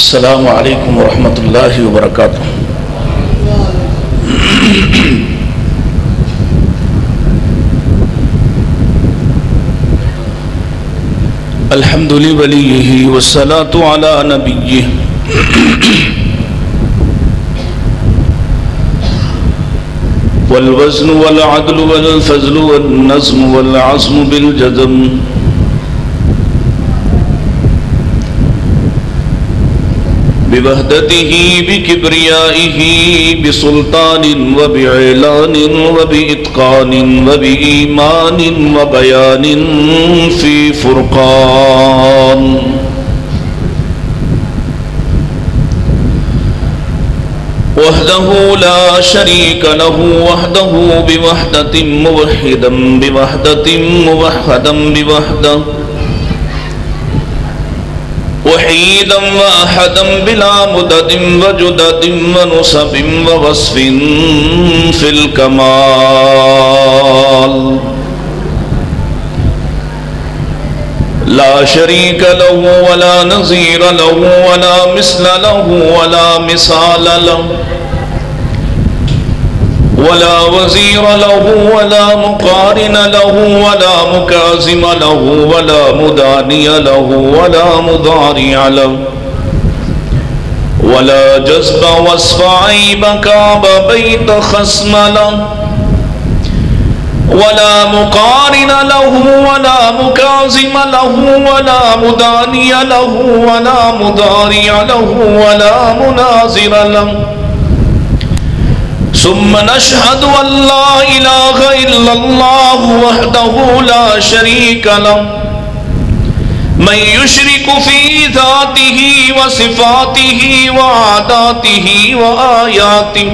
السلام علیکم ورحمۃ اللہ وبرکاتہ۔ الحمد لولیہ والصلاة علی نبیہ والوزن والعدل والفضل والنظم والعزم بالجزم بوحدته بكبريائه بسلطان وبإعلان وبإتقان وبإيمان وبيان في فرقان وحده لا شريك له وحده بوحدة موحدا بوحدة موحدا بوحدة وحيدا وأحدا بلا مدد وجدد ونصب ووصف في الكمال لا شريك له ولا نظير له ولا مثل له ولا مثال له ولا وزير له ولا مقارن له ولا مكازم له ولا مداني له ولا مضارع له ولا جذب وصف عيب كعب بيت خصم له ولا مقارن له ولا مكازم له ولا مداني له ولا مضارع له ولا مناظر له ثم نشهد أن لا إله إلا الله وحده لا شريك له من يشرك في ذاته وصفاته وعاداته وآياته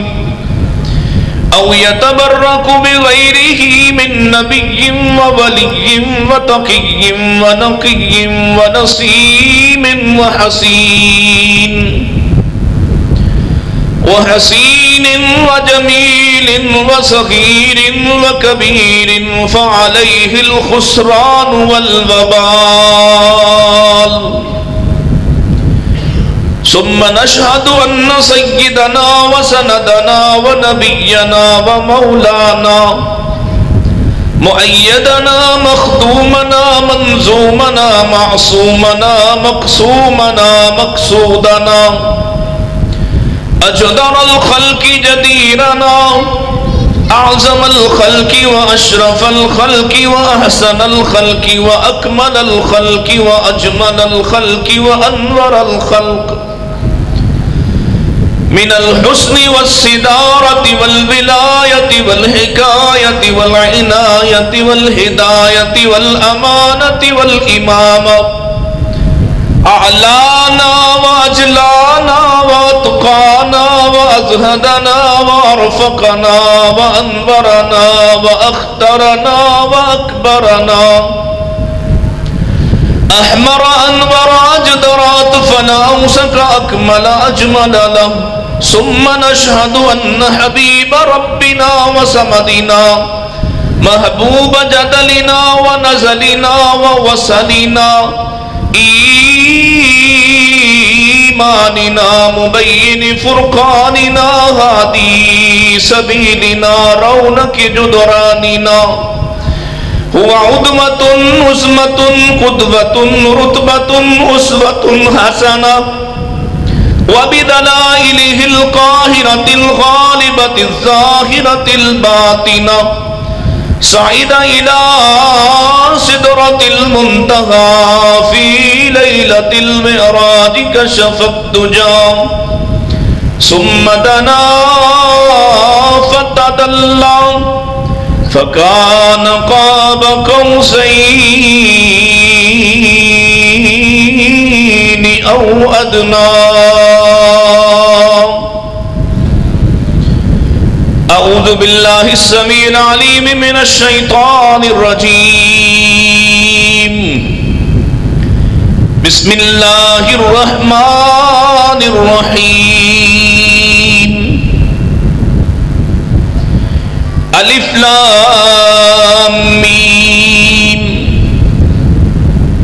أو يتبرك بغيره من نبي وولي وتقي ونقي ونسيم وحسين وجميل وصغير وكبير فعليه الخسران والوبال ثم نشهد أن سيدنا وسندنا ونبينا ومولانا مؤيدنا مخدومنا منزومنا معصومنا مقسومنا مقصودنا أجدر الخلق جديرنا أعظم الخلق وأشرف الخلق وأحسن الخلق وأكمل الخلق وأجمل الخلق وأنور الخلق من الحسن والصدارة والولاية والحكاية والعناية والهداية والأمانة والإمامة أعلانا وأجلانا وأتقانا وأزهدنا وأرفقنا وأنبرنا وأخترنا وأكبرنا أحمر أنبر أجدر أطفل أوسك أكمل أجمل له ثم نشهد أن حبيب ربنا وسمدنا محبوب جدلنا ونزلنا ووصلنا إيماننا مبين فرقاننا هادي سبيلنا رونق جدراننا هو عظمة عظمة قدوة رتبة أسوة حسنة وبدلائله القاهرة الغالبة الظاهرة الباطنة صعد إلى سدرة المنتهى في ليلة المعراج كشف الدجى ثم دنا فتدلى فكان قاب قوسين أو أدنى أعوذ بالله السميع العليم من الشيطان الرجيم بسم الله الرحمن الرحيم ألف لام ميم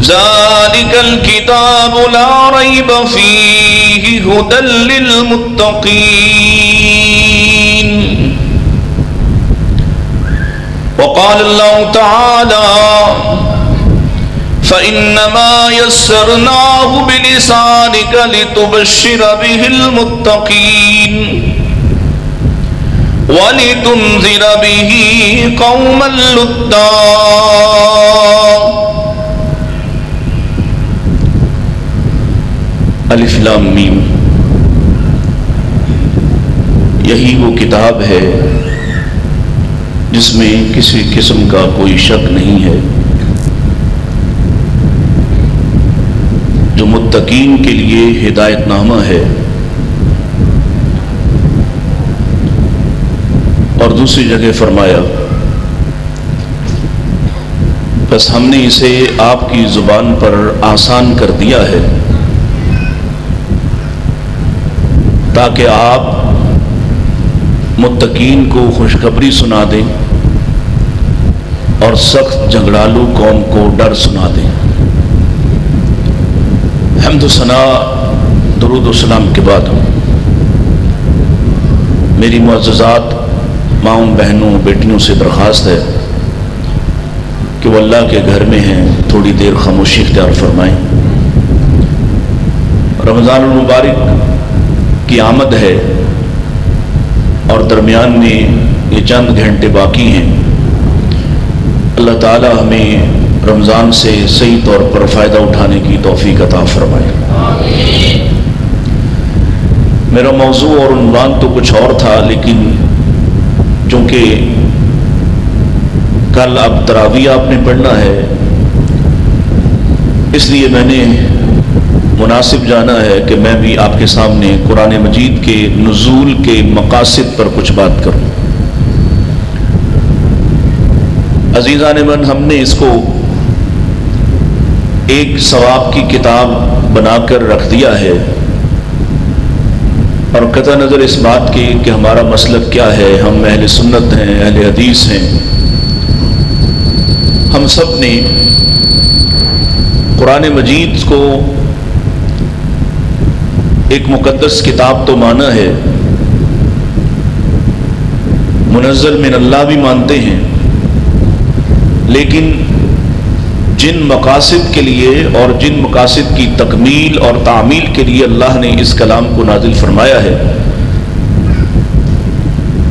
ذلك الكتاب لا ريب فيه هدى للمتقين. وقال الله تعالى فإنما يسرناه بلسانك لتبشر به المتقين وَلِتُنذِرَ بِهِ قَوْمًا لُدًّا. الف لام میم، یہی وہ کتاب ہے جس میں کسی قسم کا کوئی شک نہیں ہے، جو متقین کے لیے ہدایت نامہ ہے. اور دوسری جگہ فرمایا بس ہم نے اسے آپ کی زبان پر آسان کر دیا ہے تاکہ آپ متقین کو خوشخبری سنا دیں اور سخت جھگڑالو قوم کو ڈر سنا دیں. حمد و ثنا درود و سلام کے بعد میری معززات ماؤں بہنوں بیٹیوں سے درخواست ہے کہ وہ اللہ کے گھر میں ہیں تھوڑی دیر خاموشی اختیار فرمائیں. رمضان المبارک کی آمد ہے اور درمیان میں یہ چند گھنٹے باقی ہیں. اللہ تعالی ہمیں رمضان سے صحیح طور پر فائدہ اٹھانے کی توفیق عطا فرمائے. میرا موضوع اور عنوان تو کچھ اور تھا، لیکن چونکہ کل اب تراویح آپ نے پڑھنا ہے، اس لیے میں نے مناسب جانا ہے کہ میں بھی آپ کے سامنے قرآن مجید کے نزول کے مقاصد پر کچھ بات کروں. عزیزان من، ہم نے اس کو ایک ثواب کی کتاب بنا کر رکھ دیا ہے، اور قطع نظر اس بات کی کہ ہمارا مسلک کیا ہے، ہم اہل سنت ہیں، اہل حدیث ہیں، ہم سب نے قرآن مجید کو ایک مقدس کتاب تو مانا ہے، منزل من اللہ بھی مانتے ہیں، لیکن جن مقاصد کے لیے اور جن مقاصد کی تکمیل اور تعمیل کے لیے اللہ نے اس کلام کو نازل فرمایا ہے،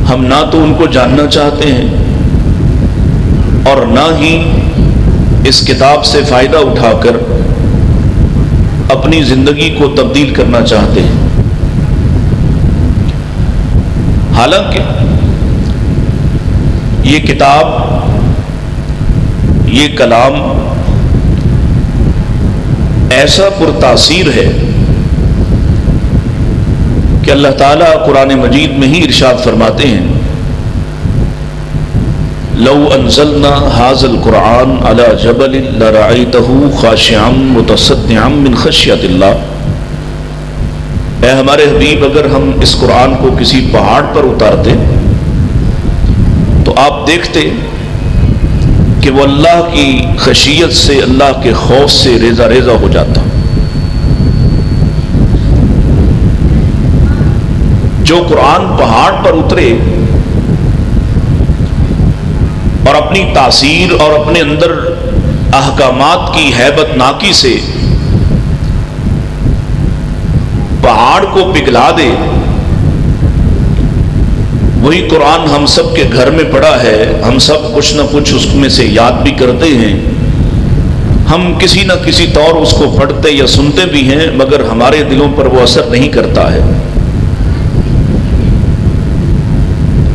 ہم نہ تو ان کو جاننا چاہتے ہیں اور نہ ہی اس کتاب سے فائدہ اٹھا کر اپنی زندگی کو تبدیل کرنا چاہتے ہیں. حالانکہ یہ کتاب، یہ کلام ایسا پرتاثیر ہے کہ اللہ تعالیٰ قرآن مجید میں ہی ارشاد فرماتے ہیں لو انزلنا هذا القرآن على جبل لرأيته خاشعا متصدعا من خشیۃ اللہ. اے ہمارے حبیب، اگر ہم اس قرآن کو کسی پہاڑ پر اتارتے تو آپ دیکھتے کہ وہ اللہ کی خشیت سے، اللہ کے خوف سے ریزہ ریزہ ہو جاتا. جو قرآن پہاڑ پر اترے اور اپنی تاثیر اور اپنے اندر احکامات کی ہیبت ناکی سے پہاڑ کو پگھلا دے، وہی قرآن ہم سب کے گھر میں پڑا ہے. ہم سب کچھ نہ کچھ اس میں سے یاد بھی کرتے ہیں، ہم کسی نہ کسی طور اس کو پڑھتے یا سنتے بھی ہیں، مگر ہمارے دلوں پر وہ اثر نہیں کرتا ہے.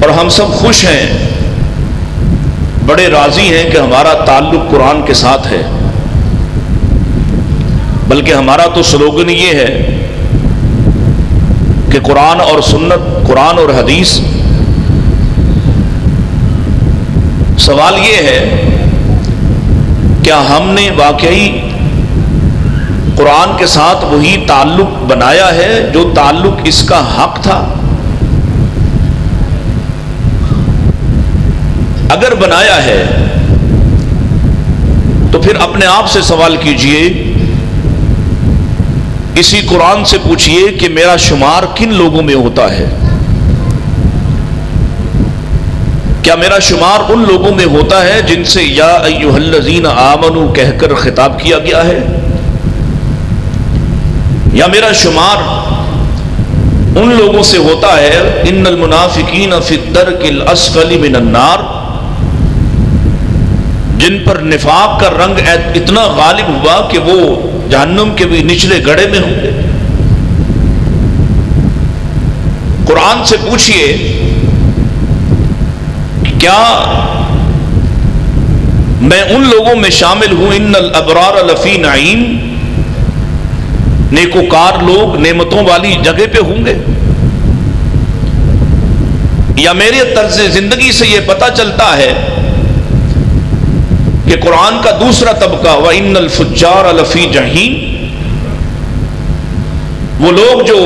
اور ہم سب خوش ہیں، بڑے راضی ہیں کہ ہمارا تعلق قرآن کے ساتھ ہے. بلکہ ہمارا تو سلوگن یہ ہے کہ قرآن اور سنت، قرآن اور حدیث. سوال یہ ہے کیا ہم نے واقعی قرآن کے ساتھ وہی تعلق بنایا ہے جو تعلق اس کا حق تھا؟ اگر بنایا ہے تو پھر اپنے آپ سے سوال کیجئے اسی قرآن سے پوچھئے کہ میرا شمار کن لوگوں میں ہوتا ہے؟ کیا میرا شمار ان لوگوں میں ہوتا ہے جن سے یا ایھا الذین آمنوا کہہ کر خطاب کیا گیا ہے، یا میرا شمار ان لوگوں سے ہوتا ہے ان المنافقین فی الدرک الاسفل من النار، جن پر نفاق کا رنگ اتنا غالب ہوا کہ وہ جہنم کے بھی نچلے گڑھے میں ہوں گے؟ قرآن سے پوچھئے کیا میں ان لوگوں میں شامل ہوں ان الابرار لفی نعیم، نیکوکار لوگ نعمتوں والی جگہ پہ ہوں گے؟ یا میرے طرز زندگی سے یہ پتہ چلتا ہے کہ قرآن کا دوسرا طبقہ وَإِنَّ الْفُجَّارَ لَفِي جَحِيمٍ، وہ لوگ جو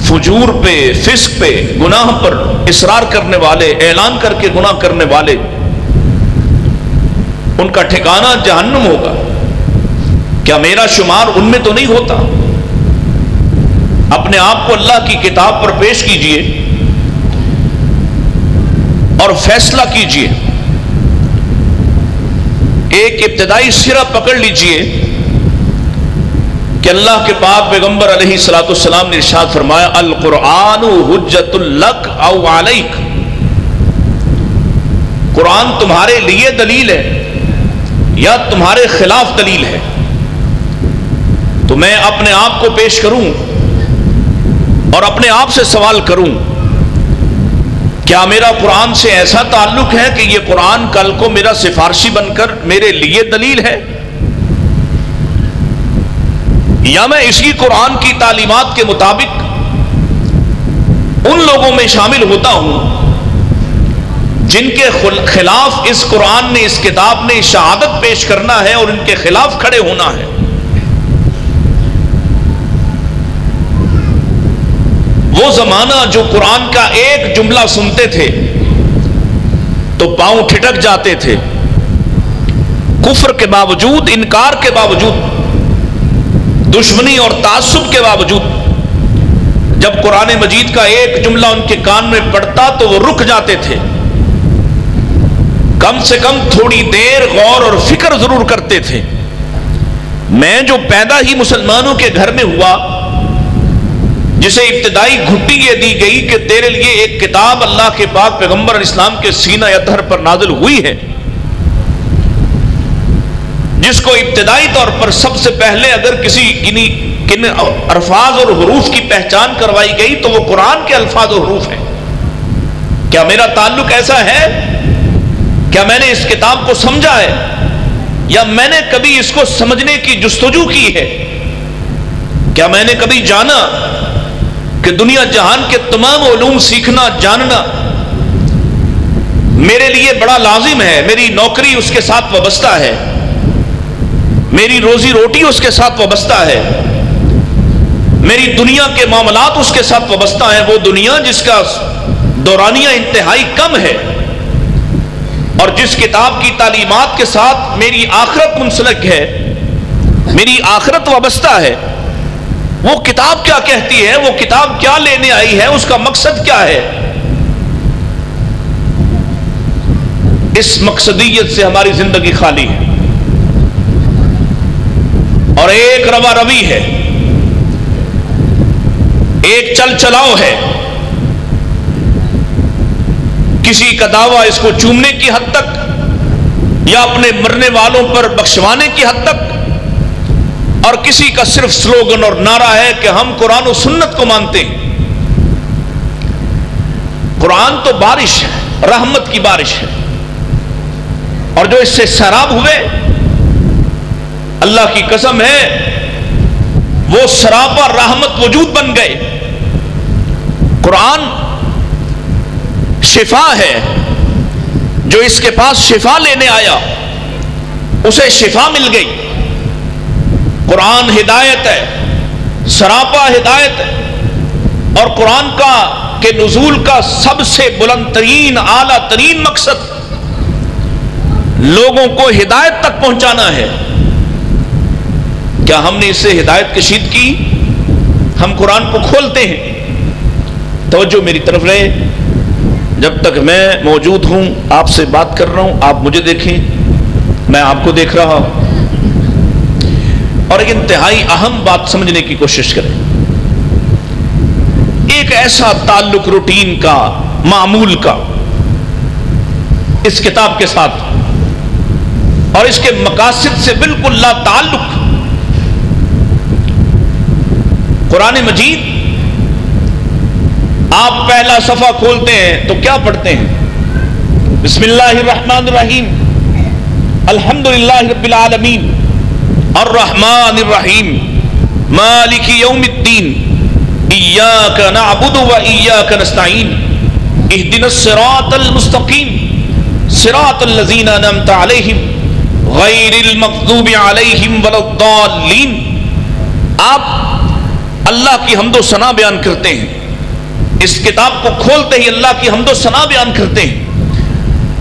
فجور پہ، فسق پہ، گناہ پر اصرار کرنے والے، اعلان کر کے گناہ کرنے والے، ان کا ٹھکانہ جہنم ہوگا۔ کیا میرا شمار ان میں تو نہیں ہوتا؟ اپنے آپ کو اللہ کی کتاب پر پیش کیجئے اور فیصلہ کیجئے، ایک ابتدائی سرہ پکڑ لیجئے کہ اللہ کے پاک پیغمبر علیہ الصلوۃ والسلام نے ارشاد فرمایا القرآن حجۃ لک او علیک، قرآن تمہارے لیے دلیل ہے یا تمہارے خلاف دلیل ہے۔ تو میں اپنے آپ کو پیش کروں اور اپنے آپ سے سوال کروں، کیا میرا قرآن سے ایسا تعلق ہے کہ یہ قرآن کل کو میرا سفارشی بن کر میرے لیے دلیل ہے، یا میں اسی قرآن کی تعلیمات کے مطابق ان لوگوں میں شامل ہوتا ہوں جن کے خلاف اس قرآن نے، اس کتاب نے شہادت پیش کرنا ہے اور ان کے خلاف کھڑے ہونا ہے۔ وہ زمانہ جو قرآن کا ایک جملہ سنتے تھے تو پاؤں ٹھٹک جاتے تھے، کفر کے باوجود، انکار کے باوجود، دشمنی اور تعصب کے باوجود جب قرآن مجید کا ایک جملہ ان کے کان میں پڑتا تو وہ رک جاتے تھے، کم سے کم تھوڑی دیر غور اور فکر ضرور کرتے تھے۔ میں جو پیدا ہی مسلمانوں کے گھر میں ہوا، جسے ابتدائی گھٹی یہ دی گئی کہ تیرے لیے ایک کتاب اللہ کے پاک پیغمبر علیہ السلام کے سینہ اطہر پر نازل ہوئی ہے، جس کو ابتدائی طور پر سب سے پہلے اگر کسی کن الفاظ اور حروف کی پہچان کروائی گئی تو وہ قرآن کے الفاظ اور حروف ہیں۔ کیا میرا تعلق ایسا ہے؟ کیا میں نے اس کتاب کو سمجھا ہے یا میں نے کبھی اس کو سمجھنے کی جستجو کی ہے؟ کیا میں نے کبھی جانا کہ دنیا جہان کے تمام علوم سیکھنا، جاننا میرے لیے بڑا لازم ہے، میری نوکری اس کے ساتھ وابستہ ہے، میری روزی روٹی اس کے ساتھ وابستہ ہے، میری دنیا کے معاملات اس کے ساتھ وابستہ ہیں، وہ دنیا جس کا دورانیہ انتہائی کم ہے اور جس کتاب کی تعلیمات کے ساتھ میری آخرت منسلک ہے، میری آخرت وابستہ ہے۔ وہ کتاب کیا کہتی ہے، وہ کتاب کیا لینے آئی ہے، اس کا مقصد کیا ہے؟ اس مقصدیت سے ہماری زندگی خالی ہے اور ایک روا روی ہے، ایک چل چلاؤ ہے، کسی کا دعویٰ اس کو چومنے کی حد تک یا اپنے مرنے والوں پر بخشوانے کی حد تک، اور کسی کا صرف سلوگن اور نعرہ ہے کہ ہم قرآن و سنت کو مانتے ہیں۔ قرآن تو بارش ہے، رحمت کی بارش ہے، اور جو اس سے سیراب ہوئے، اللہ کی قسم ہے وہ سراپا رحمت وجود بن گئے۔ قرآن شفا ہے، جو اس کے پاس شفا لینے آیا اسے شفا مل گئی۔ قرآن ہدایت ہے، سراپا ہدایت ہے، اور قرآن کے نزول کا سب سے بلند ترین، اعلیٰ ترین مقصد لوگوں کو ہدایت تک پہنچانا ہے۔ کیا ہم نے اس سے ہدایت کشید کی؟ ہم قرآن کو کھولتے ہیں، توجہ میری طرف رہے، جب تک میں موجود ہوں، آپ سے بات کر رہا ہوں، آپ مجھے دیکھیں، میں آپ کو دیکھ رہا ہوں، اور ایک انتہائی اہم بات سمجھنے کی کوشش کریں۔ ایک ایسا تعلق روٹین کا، معمول کا اس کتاب کے ساتھ اور اس کے مقاصد سے بالکل لا تعلق۔ قرآن مجید آپ پہلا صفحہ کھولتے ہیں تو کیا پڑھتے ہیں؟ بسم اللہ الرحمن الرحیم، الحمدللہ رب العالمین، الرحمن الرحیم، مالک یوم الدین، ایاک نعبد و ایاک نستعین، اہدنا الصراط المستقیم، صراط الذین انعمت علیہم غیر المغضوب علیہم ولا الضالین۔ آپ اللہ کی حمد و ثنا بیان کرتے ہیں، اس کتاب کو کھولتے ہی اللہ کی حمد و ثنا بیان کرتے ہیں،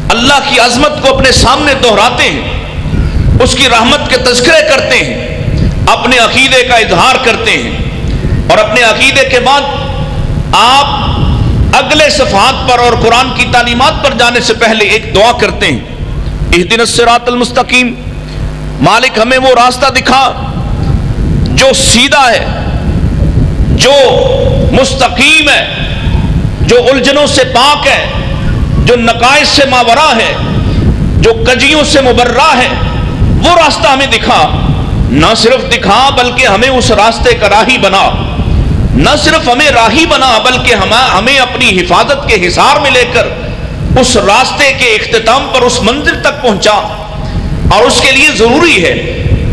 اللہ کی عظمت کو اپنے سامنے دہراتے ہیں، اس کی رحمت کے تذکرے کرتے ہیں، اپنے عقیدے کا اظہار کرتے ہیں، اور اپنے عقیدے کے بعد آپ اگلے صفحات پر اور قرآن کی تعلیمات پر جانے سے پہلے ایک دعا کرتے ہیں، اہدنا الصراط المستقیم، مالک ہمیں وہ راستہ دکھا جو سیدھا ہے، جو مستقیم ہے، جو الجھنوں سے پاک ہے، جو نقائص سے ماورا ہے، جو کجیوں سے مبرہ ہے، وہ راستہ ہمیں دکھا۔ نہ صرف دکھا بلکہ ہمیں اس راستے کا راہی بنا، نہ صرف ہمیں راہی بنا بلکہ ہمیں اپنی حفاظت کے حصار میں لے کر اس راستے کے اختتام پر اس منزل تک پہنچا۔ اور اس کے لیے ضروری ہے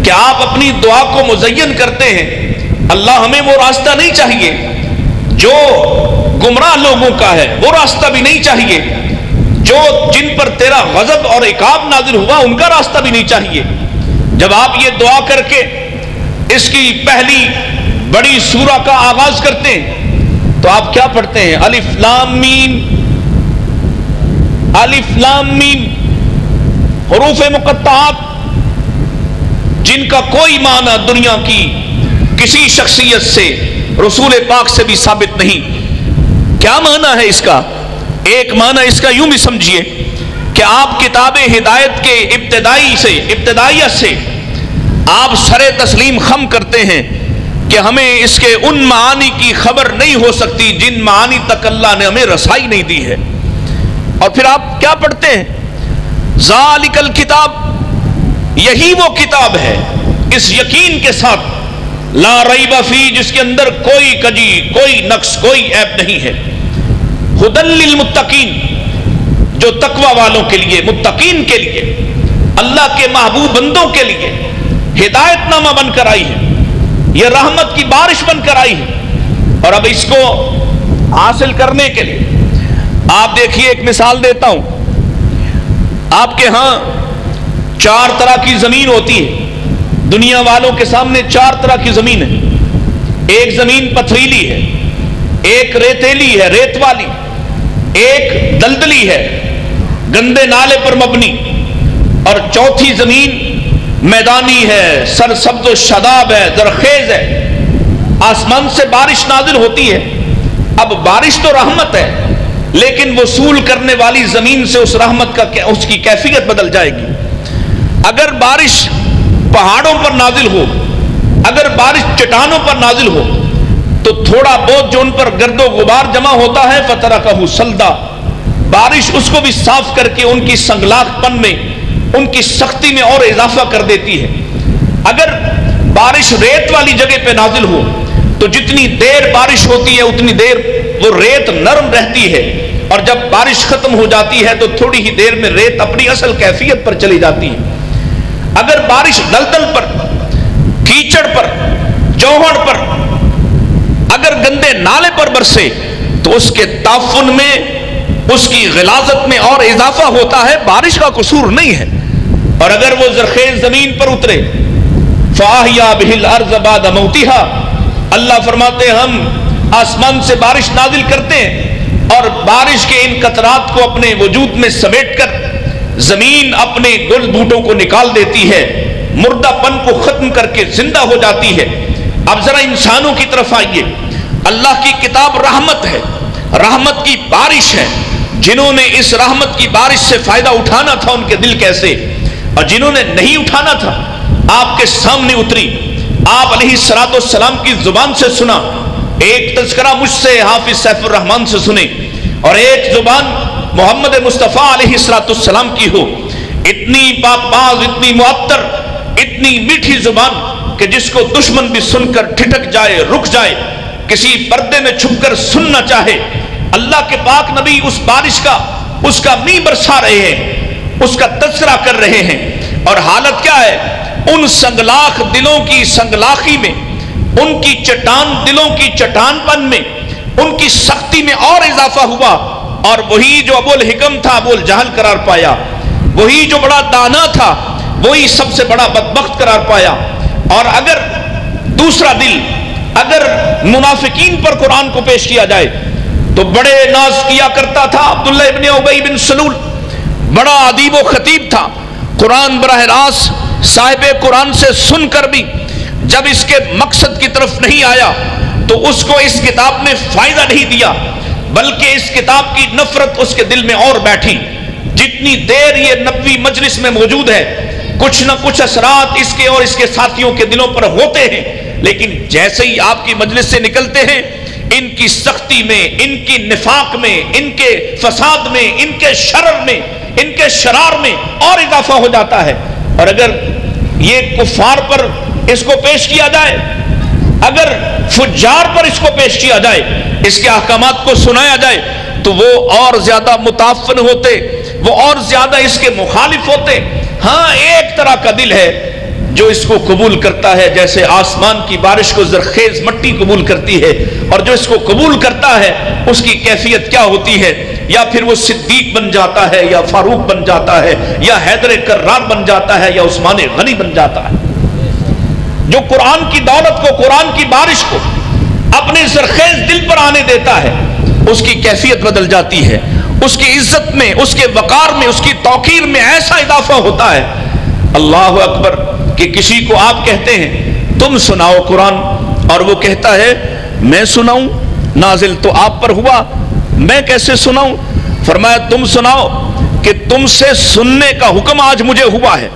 کہ آپ اپنی دعا کو مزین کرتے ہیں، اللہ ہمیں وہ راستہ نہیں چاہیے جو گمراہ لوگوں کا ہے، وہ راستہ بھی نہیں چاہیے جو جن پر تیرا غضب اور عقاب نازل ہوا ان کا راستہ بھی نہیں چاہیے۔ جب آپ یہ دعا کر کے اس کی پہلی بڑی سورہ کا آغاز کرتے ہیں تو آپ کیا پڑھتے ہیں؟ الف لام میم، الف لام میم، حروف مقطعات جن کا کوئی معنی دنیا کی کسی شخصیت سے، رسول پاک سے بھی ثابت نہیں۔ کیا معنی ہے اس کا؟ ایک معنی اس کا یوں بھی سمجھیے کہ آپ کتاب ہدایت کے ابتدائیہ سے آپ سر تسلیم خم کرتے ہیں کہ ہمیں اس کے ان معانی کی خبر نہیں ہو سکتی جن معانی تک اللہ نے ہمیں رسائی نہیں دی ہے۔ اور پھر آپ کیا پڑھتے ہیں؟ ذالک الکتاب، یہی وہ کتاب ہے، اس یقین کے ساتھ، لا ریب فی، جس کے اندر کوئی کجی، کوئی نقص، کوئی عیب نہیں ہے، ھدی للمتقین، جو تقوی والوں کے لیے، متقین کے لیے، اللہ کے محبوب بندوں کے لیے ہدایت نامہ بن کر آئی ہے، یہ رحمت کی بارش بن کر آئی ہے۔ اور اب اس کو حاصل کرنے کے لیے آپ دیکھیے، ایک مثال دیتا ہوں، آپ کے ہاں 4 طرح کی زمین ہوتی ہے، دنیا والوں کے سامنے 4 طرح کی زمین ہے۔ ایک زمین پتھریلی ہے، ایک ریتیلی ہے، ریت والی، ایک دلدلی ہے، گندے نالے پر مبنی، اور چوتھی زمین میدانی ہے، سرسبز و شاداب ہے، زرخیز ہے، آسمان سے بارش نازل ہوتی ہے۔ اب بارش تو رحمت ہے، لیکن وصول کرنے والی زمین سے اس رحمت کا اس کی کیفیت بدل جائے گی۔ اگر بارش پہاڑوں پر نازل ہو، اگر بارش چٹانوں پر نازل ہو تو تھوڑا بہت جو ان پر گرد و غبار جمع ہوتا ہے فَتَرَكَهُ صَلْدًا، بارش اس کو بھی صاف کر کے ان کی سنگلاخ پن میں، ان کی سختی میں اور اضافہ کر دیتی ہے۔ اگر بارش ریت والی جگہ پہ نازل ہو تو جتنی دیر بارش ہوتی ہے اتنی دیر وہ ریت نرم رہتی ہے، اور جب بارش ختم ہو جاتی ہے تو تھوڑی ہی دیر میں ریت اپنی اصل کیفیت پر چلی جاتی ہے۔ اگر بارش دلدل پر، کیچڑ پر، چوہڑ پر، اگر گندے نالے پر برسے تو اس کے تعفن میں، اس کی غلاظت میں اور اضافہ ہوتا ہے، بارش کا قصور نہیں ہے۔ اور اگر وہ زرخیز زمین پر اترے، فَأَحْيَا بِهِ الْأَرْضَ بَعْدَ مَوْتِهَا، اللہ فرماتے ہیں ہم آسمان سے بارش نازل کرتے ہیں اور بارش کے ان قطرات کو اپنے وجود میں سمیٹ کر زمین اپنے گل بوٹوں کو نکال دیتی ہے، مردہ پن کو ختم کر کے زندہ ہو جاتی ہے۔ اب ذرا انسانوں کی طرف آئیے۔ اللہ کی کتاب رحمت ہے، رحمت کی بارش ہے۔ جنہوں نے اس رحمت کی بارش سے فائدہ اٹھانا تھا ان کے دل کیسے، اور جنہوں نے نہیں اٹھانا تھا آپ کے سامنے اتری، آپ علیہ السلام کی زبان سے سنا۔ ایک تذکرہ مجھ سے حافظ سیف الرحمان سے سنے، اور ایک زبان محمد مصطفیٰ علیہ السلام کی ہو۔ اتنی پاک باز، اتنی معطر، اتنی میٹھی زبان کہ جس کو دشمن بھی سن کر ٹھٹک جائے، رک جائے، کسی پردے میں چھپ کر سننا چاہے۔ اللہ کے پاک نبی اس بارش کا، اس کا می برسا رہے ہیں، اس کا تذکرہ کر رہے ہیں، اور حالت کیا ہے؟ ان سنگلاخ دلوں کی سنگلاخی میں، ان کی چٹان دلوں کی چٹان پن میں، ان کی سختی میں اور اضافہ ہوا، اور وہی جو ابو الحکم تھا ابو الجہل قرار پایا، وہی جو بڑا دانا تھا وہی سب سے بڑا بدبخت قرار پایا۔ اور اگر دوسرا دل اگر منافقین پر قرآن کو پیش کیا جائے تو بڑے ناز کیا کرتا تھا عبداللہ ابن ابی بن سلول، بڑا ادیب و خطیب تھا، قرآن براہ راست صاحب قرآن سے سن کر بھی جب اس کے مقصد کی طرف نہیں آیا تو اس کو اس کتاب نے فائدہ نہیں دیا، بلکہ اس کتاب کی نفرت اس کے دل میں اور بیٹھی۔ جتنی دیر یہ نبوی مجلس میں موجود ہے کچھ نہ کچھ اثرات اس کے اور اس کے ساتھیوں کے دلوں پر ہوتے ہیں، لیکن جیسے ہی آپ کی مجلس سے نکلتے ہیں ان کی سختی میں، ان کی نفاق میں، ان کے فساد میں، ان کے شرر میں، ان کے شرار میں اور اضافہ ہو جاتا ہے۔ اور اگر یہ کفار پر اس کو پیش کیا جائے، اگر فجار پر اس کو پیش کیا جائے، اس کے احکامات کو سنایا جائے تو وہ اور زیادہ متعفن ہوتے، وہ اور زیادہ اس کے مخالف ہوتے۔ ہاں ایک طرح کا دل ہے جو اس کو قبول کرتا ہے، جیسے آسمان کی بارش کو زرخیز مٹی قبول کرتی ہے، اور جو اس کو قبول کرتا ہے اس کی کیفیت کیا ہوتی ہے، یا پھر وہ صدیق بن جاتا ہے، یا فاروق بن جاتا ہے، یا حیدر کرار بن جاتا ہے، یا عثمان غنی بن جاتا ہے۔ جو قرآن کی دولت کو، قرآن کی بارش کو اپنے زرخیز دل پر آنے دیتا ہے اس کی کیفیت بدل جاتی ہے، اس کی عزت میں، اس کے وقار میں، اس کی توقیر میں ایسا اضافہ ہوتا ہے۔ اللہ اکبر! کہ کسی کو آپ کہتے ہیں تم سناؤ قرآن، اور وہ کہتا ہے میں سناؤں، نازل تو آپ پر ہوا، میں کیسے سناؤں؟ فرمایا تم سناؤ کہ تم سے سننے کا حکم آج مجھے ہوا ہے،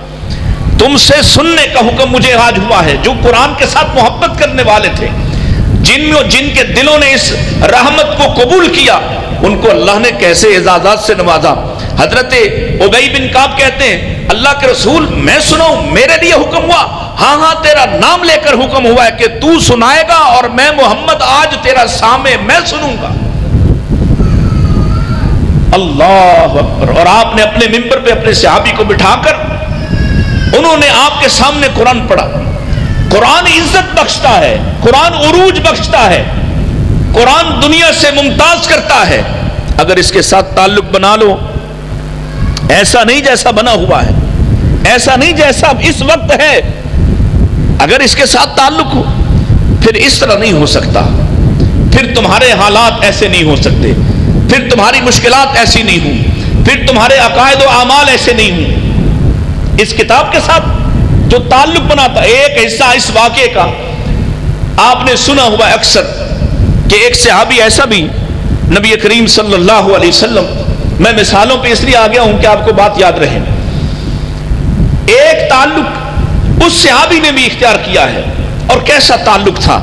تم سے سننے کا حکم مجھے آج ہوا ہے۔ جو قرآن کے ساتھ محبت کرنے والے تھے، جن کے دلوں نے اس رحمت کو قبول کیا، ان کو اللہ نے کیسے اعزازات سے نوازا۔ حضرت ابی بن کعب کہتے ہیں اللہ کے رسول میں سناؤں، میرے لیے حکم ہوا؟ ہاں ہاں تیرا نام لے کر حکم ہوا ہے کہ تو سنائے گا، اور میں محمد آج تیرا سامع میں سنوں گا۔ اللہ اکبر! اور آپ نے اپنے ممبر پہ اپنے صحابی کو بٹھا کر انہوں نے آپ کے سامنے قرآن پڑھا۔ قرآن عزت بخشتا ہے، قرآن عروج بخشتا ہے، قرآن دنیا سے ممتاز کرتا ہے۔ اگر اس کے ساتھ تعلق بنا لو، ایسا نہیں جیسا بنا ہوا ہے، ایسا نہیں جیسا اس وقت ہے، اگر اس کے ساتھ تعلق ہو پھر اس طرح نہیں ہو سکتا، پھر تمہارے حالات ایسے نہیں ہو سکتے، پھر تمہاری مشکلات ایسی نہیں ہوں، پھر تمہارے عقائد و اعمال ایسے نہیں ہوں۔ اس کتاب کے ساتھ جو تعلق بناتا، ایک حصہ اس واقعے کا آپ نے سنا ہوا اکثر کہ ایک صحابی ایسا بھی نبی کریم صلی اللہ علیہ وسلم، میں مثالوں پہ اس لیے آ گیا ہوں کہ آپ کو بات یاد رہے، ایک تعلق اس صحابی نے بھی اختیار کیا ہے، اور کیسا تعلق تھا؟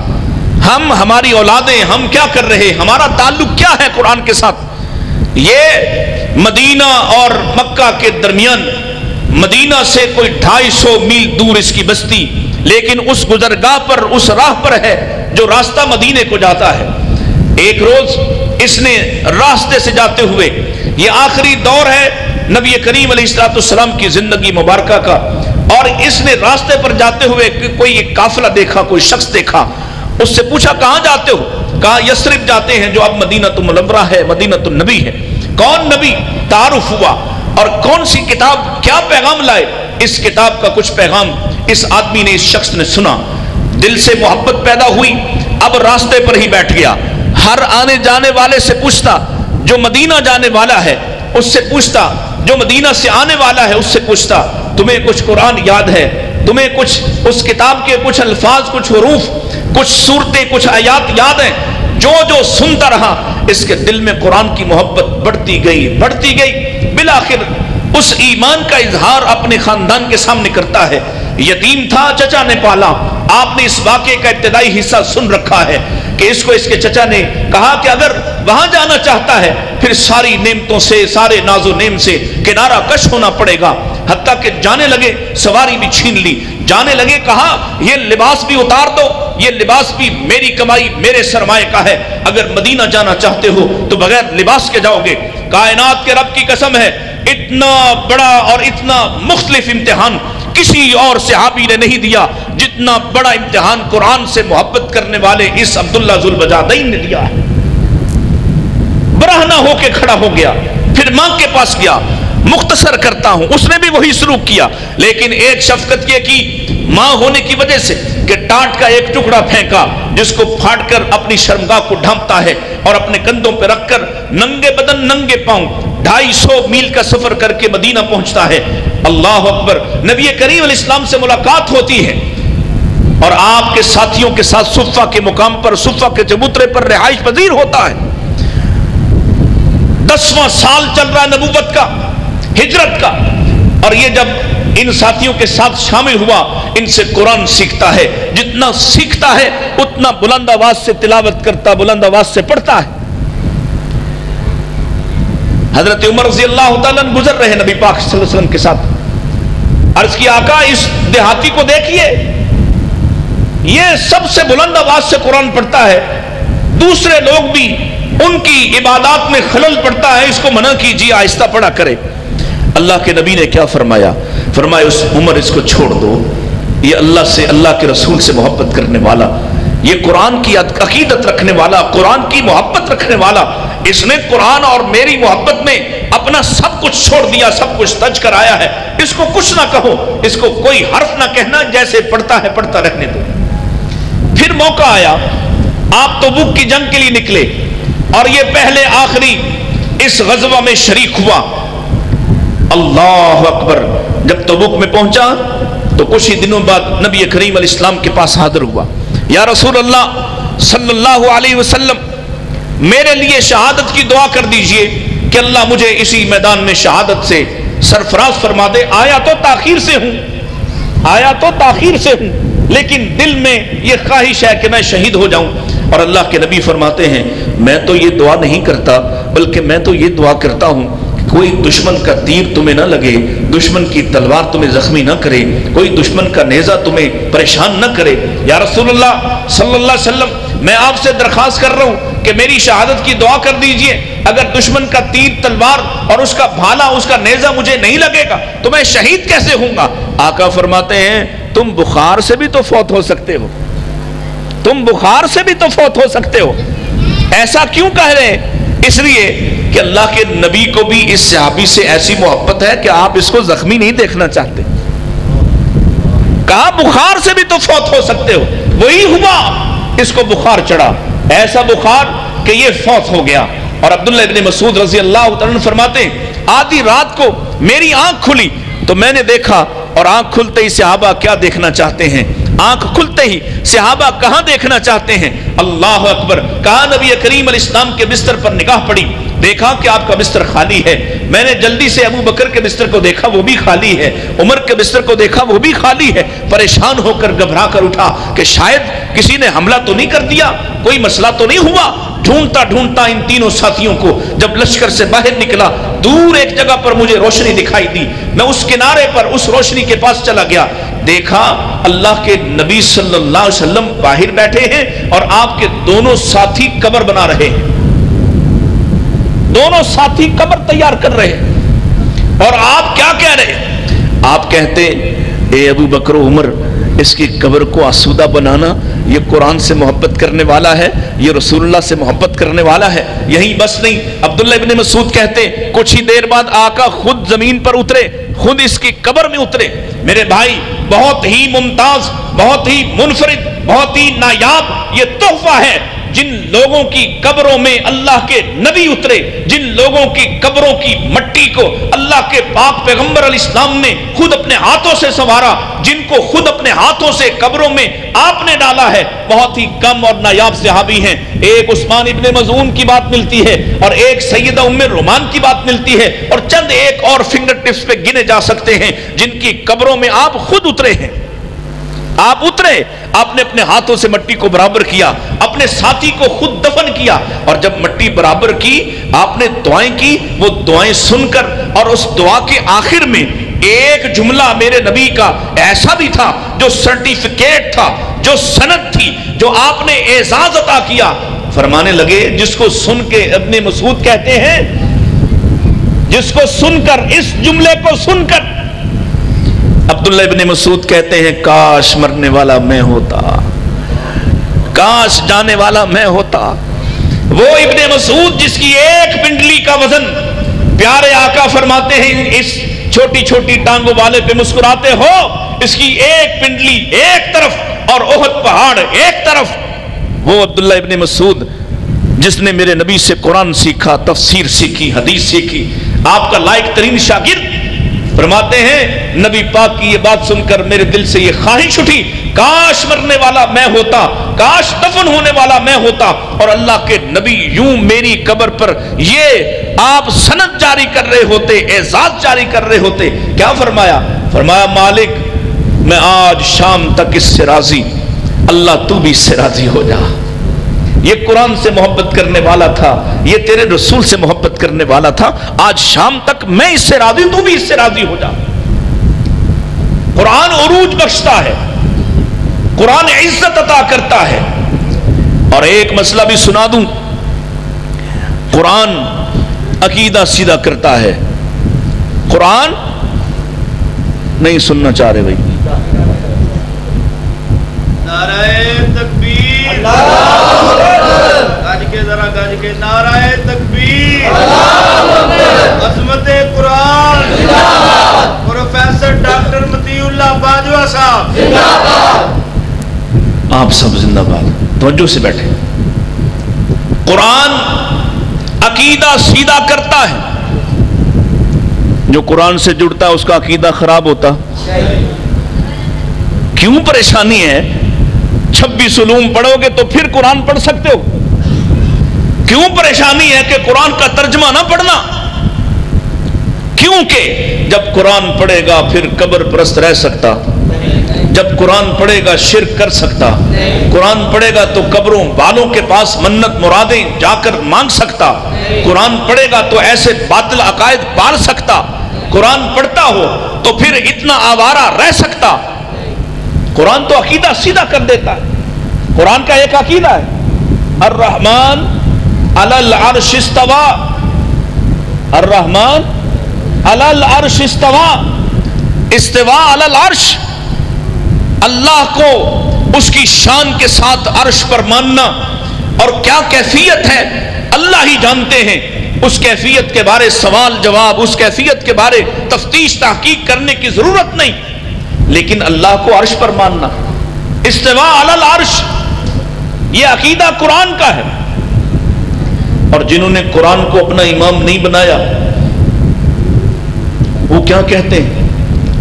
ہماری اولادیں، ہم کیا کر رہے، ہمارا تعلق کیا ہے قرآن کے ساتھ؟ یہ مدینہ اور مکہ کے درمیان، مدینہ سے کوئی 250 میل دور اس کی بستی، لیکن اس گزرگاہ پر، اس راہ پر ہے جو راستہ مدینے کو جاتا ہے۔ ایک روز اس نے راستے سے جاتے ہوئے، یہ آخری دور ہے نبی کریم علیہ السلام کی زندگی مبارکہ کا، اور اس نے راستے پر جاتے ہوئے کوئی ایک قافلہ دیکھا، کوئی شخص دیکھا، اس سے پوچھا کہاں جاتے ہو؟ کہا یثرب جاتے ہیں، جو اب مدینہ المنورہ ہے، مدینہ النبی ہے۔ کون نبی؟ تعارف ہوا، اور کون سی کتاب، کیا پیغام لائے؟ اس کتاب کا کچھ پیغام اس آدمی نے، اس شخص نے سنا، دل سے محبت پیدا ہوئی، اب راستے پر ہی بیٹھ گیا، ہر آنے جانے والے سے پوچھتا، جو مدینہ جانے والا ہے اس سے پوچھتا، جو مدینہ سے آنے والا ہے اس سے پوچھتا تمہیں کچھ قرآن یاد ہے؟ تمہیں کچھ اس کتاب کے کچھ الفاظ، کچھ حروف، کچھ صورتیں، کچھ آیات یاد ہیں، جو سنتا رہا اس کے دل میں قرآن کی محبت بڑھتی گئی، بالآخر اس ایمان کا اظہار اپنے خاندان کے سامنے کرتا ہے۔ یتیم تھا، چچا نے پالا۔ آپ نے اس واقعے کا ابتدائی حصہ سن رکھا ہے کہ اس کو اس کے چچا نے کہا کہ اگر وہاں جانا چاہتا ہے پھر ساری نعمتوں سے، سارے ناز و نعم سے کنارہ کش ہونا پڑے گا۔ حتیٰ کہ جانے لگے سواری بھی چھین لی، جانے لگے کہا یہ لباس بھی اتار دو، یہ لباس بھی میری کمائی، میرے سرمایہ کا ہے، اگر مدینہ جانا چاہتے ہو تو بغیر لباس کے جاؤ گے۔ کائنات کے رب کی قسم ہے، اتنا بڑا اور اتنا مختلف امتحان کسی اور صحابی نے نہیں دیا جتنا بڑا امتحان قرآن سے محبت کرنے والے اس عبداللہ ذوالبجادین نے دیا ہے۔ برہنہ ہو کے کھڑا ہو گیا، پھر ماں کے پاس گیا۔ مختصر کرتا ہوں، اس نے بھی وہی سلوک کیا، لیکن ایک شفقت یہ کی ماں ہونے کی وجہ سے کہ ٹاٹ کا ایک ٹکڑا پھینکا جس کو پھاڑ کر اپنی شرمگاہ کو ڈھانپتا ہے اور اپنے کندھوں پہ رکھ کر ننگے بدن ننگے پاؤں 250 میل کا سفر کر کے مدینہ پہنچتا ہے۔ اللہ اکبر، نبی کریم علیہ السلام سے ملاقات ہوتی ہے اور آپ کے ساتھیوں کے ساتھ صفہ کے مقام پر، صفہ کے چبوترے پر رہائش پذیر ہوتا ہے۔ 10واں سال چل رہا نبوت کا، ہجرت کا، اور یہ جب ان ساتھیوں کے ساتھ شامل ہوا ان سے قرآن سیکھتا ہے، جتنا سیکھتا ہے اتنا بلند آواز سے تلاوت کرتا، بلند آواز سے پڑھتا ہے۔ حضرت عمر رضی اللہ تعالیٰ گزر رہے نبی پاک صلی اللہ علیہ وسلم کے ساتھ، عرض کی آقا اس دیہاتی کو دیکھیے، یہ سب سے بلند آواز سے قرآن پڑھتا ہے، دوسرے لوگ بھی ان کی عبادات میں خلل پڑتا ہے، اس کو منع کیجیے، آہستہ پڑھا کرے۔ اللہ کے نبی نے کیا فرمایا؟ فرمایا اس عمر اس کو چھوڑ دو، یہ اللہ سے، اللہ کے رسول سے محبت کرنے والا، یہ قرآن کی عقیدت رکھنے والا، قرآن کی محبت رکھنے والا، اس نے قرآن اور میری محبت میں اپنا سب کچھ چھوڑ دیا، سب کچھ تج کر آیا ہے، اس کو کچھ نہ کہو، اس کو کوئی حرف نہ کہنا، جیسے پڑھتا ہے پڑھتا رہنے دو۔ پھر موقع آیا، آپ تبوک کی جنگ کے لیے نکلے اور یہ پہلے آخری اس غزوہ میں شریک ہوا۔ اللہ اکبر، جب تبوک میں پہنچا تو کچھ ہی دنوں بعد نبی کریم علیہ السلام کے پاس حاضر ہوا۔ یا رسول اللہ صلی اللہ علیہ وسلم، میرے لیے شہادت کی دعا کر دیجئے کہ اللہ مجھے اسی میدان میں شہادت سے سرفراز فرما دے۔ آیا تو تاخیر سے ہوں، لیکن دل میں یہ خواہش ہے کہ میں شہید ہو جاؤں۔ اور اللہ کے نبی فرماتے ہیں میں تو یہ دعا نہیں کرتا، بلکہ میں تو یہ دعا کرتا ہوں کوئی دشمن کا تیر تمہیں نہ لگے، دشمن کی تلوار تمہیں زخمی نہ کرے، کوئی دشمن کا نیزہ تمہیں پریشان نہ کرے۔ یا رسول اللہ صلی اللہ علیہ وسلم، میں آپ سے درخواست کر رہا ہوں کہ میری شہادت کی دعا کر دیجئے، اگر دشمن کا تیر تلوار اور اس کا بھالا، اس کا نیزہ مجھے نہیں لگے گا تو میں شہید کیسے ہوں گا؟ آقا فرماتے ہیں تم بخار سے بھی تو فوت ہو سکتے ہو، تم بخار سے بھی تو فوت ہو سکتے ہو۔ ایسا کیوں کہہ رہے ہیں؟ اس لیے کہ اللہ کے نبی کو بھی اس صحابی سے ایسی محبت ہے کہ آپ اس کو زخمی نہیں دیکھنا چاہتے۔ کہا بخار سے بھی تو فوت ہو سکتے ہو، وہی ہوا، اس کو بخار چڑھا، ایسا بخار کہ یہ فوت ہو گیا۔ اور عبداللہ ابن مسعود رضی اللہ تعالیٰ عنہ فرماتے ہیں آدھی رات کو میری آنکھ کھلی تو میں نے دیکھا، اور آنکھ کھلتے ہی صحابہ کیا دیکھنا چاہتے ہیں؟ آنکھ کھلتے ہی صحابہ کہاں دیکھنا چاہتے ہیں؟ اللہ اکبر، کہا نبی کریم علیہ السلام کے بستر پر نگاہ پڑی، دیکھا کہ آپ کا بستر خالی ہے۔ میں نے جلدی سے ابو بکر کے بستر کو دیکھا، وہ بھی خالی ہے، عمر کے بستر کو دیکھا، وہ بھی خالی ہے۔ پریشان ہو کر گھبرا کر اٹھا کہ شاید کسی نے حملہ تو نہیں کر دیا، کوئی مسئلہ تو نہیں ہوا۔ ڈھونڈتا ڈھونڈتا ان تینوں ساتھیوں کو جب لشکر سے باہر نکلا، دور ایک جگہ پر مجھے روشنی دکھائی دی، میں اس کنارے پر اس روشنی کے پاس چلا گیا، دیکھا اللہ کے نبی صلی اللہ علیہ وسلم باہر بیٹھے ہیں اور آپ کے دونوں ساتھی قبر بنا رہے ہیں، دونوں ساتھی قبر تیار کر رہے ہیں۔ اور آپ کیا کہہ رہے ہیں؟ آپ کہتے اے ابو بکر و عمر، اس کی قبر کو آسودہ بنانا، یہ قرآن سے محبت کرنے والا ہے، یہ رسول اللہ سے محبت کرنے والا ہے۔ یہی بس نہیں، عبداللہ ابن مسعود کہتے کچھ ہی دیر بعد آقا خود زمین پر اترے، خود اس کی قبر میں اترے۔ میرے بھائی، بہت ہی ممتاز، بہت ہی منفرد، بہت ہی نایاب یہ تحفہ ہے جن لوگوں کی قبروں میں اللہ کے نبی اترے، جن لوگوں کی قبروں کی مٹی کو اللہ کے پاک پیغمبر علیہ السلام نے خود اپنے ہاتھوں سے سنوارا، جن کو خود اپنے ہاتھوں سے قبروں میں آپ نے ڈالا ہے، بہت ہی کم اور نایاب صحابی ہیں۔ ایک عثمان ابن مظعون کی بات ملتی ہے، اور ایک سیدہ ام رومان کی بات ملتی ہے، اور چند ایک اور فنگر ٹپس پہ گنے جا سکتے ہیں جن کی قبروں میں آپ خود اترے ہیں۔ آپ اترے، آپ نے اپنے ہاتھوں سے مٹی کو برابر کیا، اپنے ساتھی کو خود دفن کیا، اور جب مٹی برابر کی آپ نے دعائیں کی، وہ دعائیں سن کر اور اس دعا کے آخر میں ایک جملہ میرے نبی کا ایسا بھی تھا جو سرٹیفکیٹ تھا، جو سند تھی، جو آپ نے اعزاز عطا کیا۔ فرمانے لگے، جس کو سن کے ابن مسعود کہتے ہیں، جس کو سن کر، اس جملے کو سن کر عبداللہ ابن مسعود کہتے ہیں، کاش مرنے والا میں ہوتا، کاش جانے والا میں ہوتا۔ وہ ابن مسعود جس کی ایک پنڈلی کا وزن، پیارے آقا فرماتے ہیں اس چھوٹی چھوٹی ٹانگوں والے پہ مسکراتے ہو، اس کی ایک پنڈلی ایک طرف اور احد پہاڑ ایک طرف۔ وہ عبداللہ ابن مسعود جس نے میرے نبی سے قرآن سیکھا، تفسیر سیکھی، حدیث سیکھی، آپ کا لائق ترین شاگرد، فرماتے ہیں نبی پاک کی یہ بات سن کر میرے دل سے یہ خواہش اٹھی، کاش مرنے والا میں ہوتا، کاش دفن ہونے والا میں ہوتا، اور اللہ کے نبی یوں میری قبر پر یہ آپ سند جاری کر رہے ہوتے، اعزاز جاری کر رہے ہوتے۔ کیا فرمایا؟ فرمایا مالک میں آج شام تک اس سے راضی، اللہ تو بھی اس سے راضی ہو جا۔ یہ قرآن سے محبت کرنے والا تھا، یہ تیرے رسول سے محبت کرنے والا تھا، آج شام تک میں اس سے راضی، تو بھی اس سے راضی ہو جا۔ قرآن عروج بخشتا ہے، قرآن عزت عطا کرتا ہے۔ اور ایک مسئلہ بھی سنا دوں، قرآن عقیدہ سیدھا کرتا ہے۔ قرآن نہیں سننا چاہ رہے بھائی؟ نعرہ تکبیر، گاج کے ذرا گاج کے نعرہ تکبیر، عظمت قرآن، پروفیسر ڈاکٹر مطیع اللہ باجوہ صاحب، آپ سب زندہ باد، توجہ سے بیٹھے۔ قرآن عقیدہ سیدھا کرتا ہے، جو قرآن سے جڑتا ہے اس کا عقیدہ خراب ہوتا۔ کیوں پریشانی ہے؟ 26 علوم پڑھو گے تو پھر قرآن پڑھ سکتے ہو۔ کیوں پریشانی ہے کہ قرآن کا ترجمہ نہ پڑھنا؟ کیونکہ جب قرآن پڑھے گا پھر قبر پرست رہ سکتا، جب قرآن پڑھے گا شرک کر سکتا، قرآن پڑھے گا تو قبروں والوں کے پاس منت مرادیں جا کر مانگ سکتا، قرآن پڑھے گا تو ایسے باطل عقائد پال سکتا، قرآن پڑھتا ہو تو پھر اتنا آوارہ رہ سکتا۔ قرآن تو عقیدہ سیدھا کر دیتا ہے۔ قرآن کا ایک عقیدہ ہے، الرحمن علی العرش استوى، الرحمن علی العرش استوى، استوا علی العرش، اللہ کو اس کی شان کے ساتھ عرش پر ماننا، اور کیا کیفیت ہے اللہ ہی جانتے ہیں، اس کیفیت کے بارے سوال جواب، اس کیفیت کے بارے تفتیش تحقیق کرنے کی ضرورت نہیں، لیکن اللہ کو عرش پر ماننا، استوا علی العرش، یہ عقیدہ قرآن کا ہے۔ اور جنہوں نے قرآن کو اپنا امام نہیں بنایا وہ کیا کہتے ہیں؟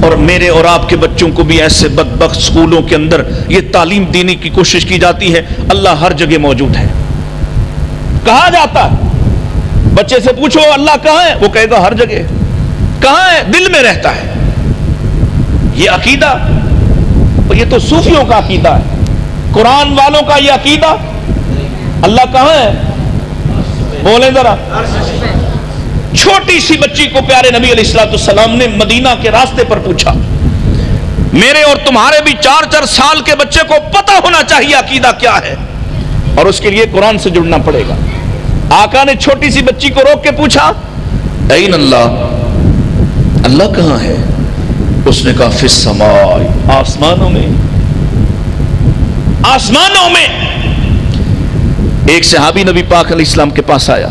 اور میرے اور آپ کے بچوں کو بھی ایسے بدبخت اسکولوں کے اندر یہ تعلیم دینے کی کوشش کی جاتی ہے، اللہ ہر جگہ موجود ہے، کہا جاتا ہے، بچے سے پوچھو اللہ کہاں ہے، وہ کہے گا ہر جگہ۔ کہاں ہے؟ دل میں رہتا ہے۔ یہ عقیدہ، یہ تو صوفیوں کا عقیدہ ہے۔ قرآن والوں کا یہ عقیدہ، اللہ کہاں ہے؟ بولیں ذرا۔ چھوٹی سی بچی کو پیارے نبی علیہ السلام نے مدینہ کے راستے پر پوچھا، میرے اور تمہارے بھی 4 سال کے بچے کو پتہ ہونا چاہیے عقیدہ کیا ہے، اور اس کے لیے قرآن سے جڑنا پڑے گا۔ آقا نے چھوٹی سی بچی کو روک کے پوچھا، این اللہ، اللہ کہاں ہے؟ اس نے کہا فی السماء، آسمانوں میں، آسمانوں میں۔ ایک صحابی نبی پاک علیہ السلام کے پاس آیا،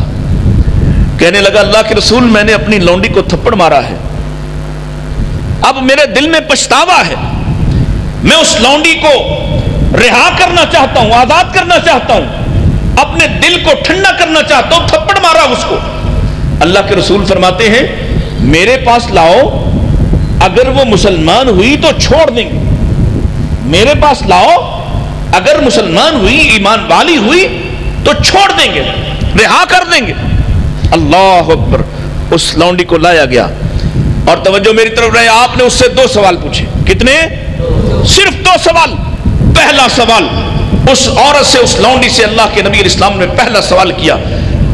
کہنے لگا اللہ کے رسول میں نے اپنی لونڈی کو تھپڑ مارا ہے، اب میرے دل میں پچھتاوا ہے، میں اس لونڈی کو رہا کرنا چاہتا ہوں، آزاد کرنا چاہتا ہوں، اپنے دل کو ٹھنڈا کرنا چاہتا ہوں، تھپڑ مارا اس کو. اللہ کے رسول فرماتے ہیں میرے پاس لاؤ، اگر وہ مسلمان ہوئی تو چھوڑ دیں گے. میرے پاس لاؤ، اگر مسلمان ہوئی، ایمان والی ہوئی تو چھوڑ دیں گے، رہا کر دیں گے. اللہ اکبر. اس لونڈی کو لایا گیا اور توجہ میری طرف رہے، آپ نے اس سے 2 سوال پوچھے. کتنے؟ صرف 2 سوال. پہلا سوال اس عورت سے، اس لونڈی سے اللہ کے نبی علیہ السلام نے پہلا سوال کیا،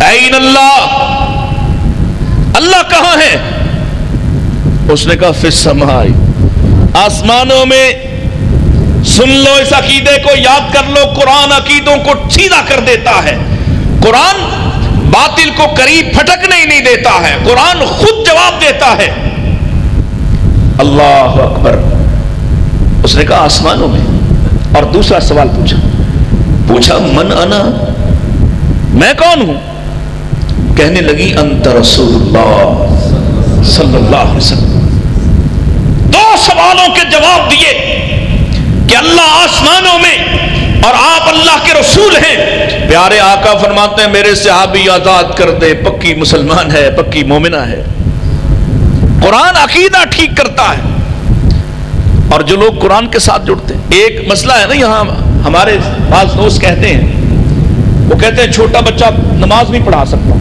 این اللہ، اللہ کہاں ہے؟ اس نے کہا فی السماء، آسمانوں میں. سن لو، اس عقیدے کو یاد کر لو، قرآن عقیدوں کو سیدھا کر دیتا ہے. قرآن باطل کو قریب پھٹکنے ہی نہیں دیتا ہے، قرآن خود جواب دیتا ہے. اللہ اکبر. اس نے کہا آسمانوں میں. اور دوسرا سوال پوچھا من انا، میں کون ہوں؟ کہنے لگی انت رسول اللہ صلی اللہ علیہ وسلم. 2 سوالوں کے جواب دیے کہ اللہ آسمانوں میں اور آپ اللہ کے رسول ہیں. پیارے آقا فرماتے ہیں میرے صحابی آزاد کر دے، پکی مسلمان ہے، پکی مومنہ ہے. قرآن عقیدہ ٹھیک کرتا ہے. اور جو لوگ قرآن کے ساتھ جڑتے ہیں، ایک مسئلہ ہے نا یہاں ہمارے بعض دوست کہتے ہیں، وہ کہتے ہیں چھوٹا بچہ نماز نہیں پڑھا سکتا.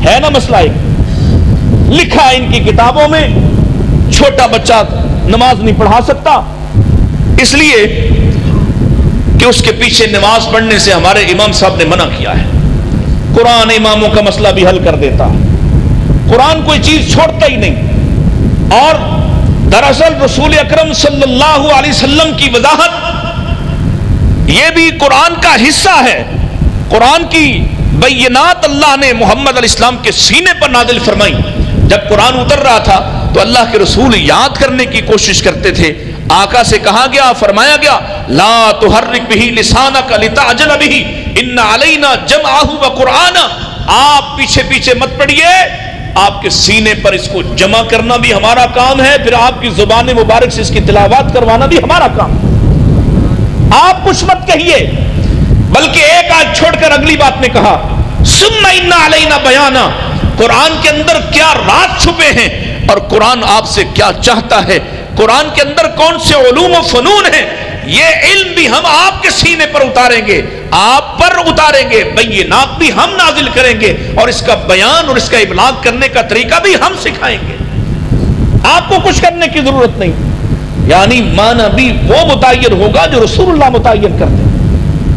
ہے نا مسئلہ ایک لکھا ہے ان کی کتابوں میں، چھوٹا بچہ نماز نہیں پڑھا سکتا اس لیے کہ اس کے پیچھے نماز پڑھنے سے ہمارے امام صاحب نے منع کیا ہے. قرآن اماموں کا مسئلہ بھی حل کر دیتا ہے، قرآن کوئی چیز چھوڑتا ہی نہیں. اور دراصل رسول اکرم صلی اللہ علیہ وسلم کی وضاحت یہ بھی قرآن کا حصہ ہے. قرآن کی بینات اللہ نے محمد علیہ السلام کے سینے پر نازل فرمائی. جب قرآن اتر رہا تھا تو اللہ کے رسول یاد کرنے کی کوشش کرتے تھے. آقا سے کہا گیا، فرمایا گیا لا تحرک بہ لسانک لتعجل بہ ان علینا جمعہ وقرآنہ. آپ پیچھے پیچھے مت پڑھیے، آپ کے سینے پر اس کو جمع کرنا بھی ہمارا کام ہے، پھر آپ کی زبان مبارک سے اس کی تلاوت کروانا بھی ہمارا کام ہے. آپ کچھ مت کہیے، بلکہ ایک آیت چھوڑ کر اگلی بات میں کہا ثم ان علینا بیانا. قرآن کے اندر کیا راز چھپے ہیں اور قرآن آپ سے کیا چاہتا ہے، قرآن کے اندر کون سے علوم و فنون ہیں، یہ علم بھی ہم آپ کے سینے پر اتاریں گے، آپ پر اتاریں گے. بینات بھی ہم نازل کریں گے اور اس کا بیان اور اس کا ابلاغ کرنے کا طریقہ بھی ہم سکھائیں گے. آپ کو کچھ کرنے کی ضرورت نہیں. یعنی معنی بھی وہ متعین ہوگا جو رسول اللہ متعین کرتے ہیں.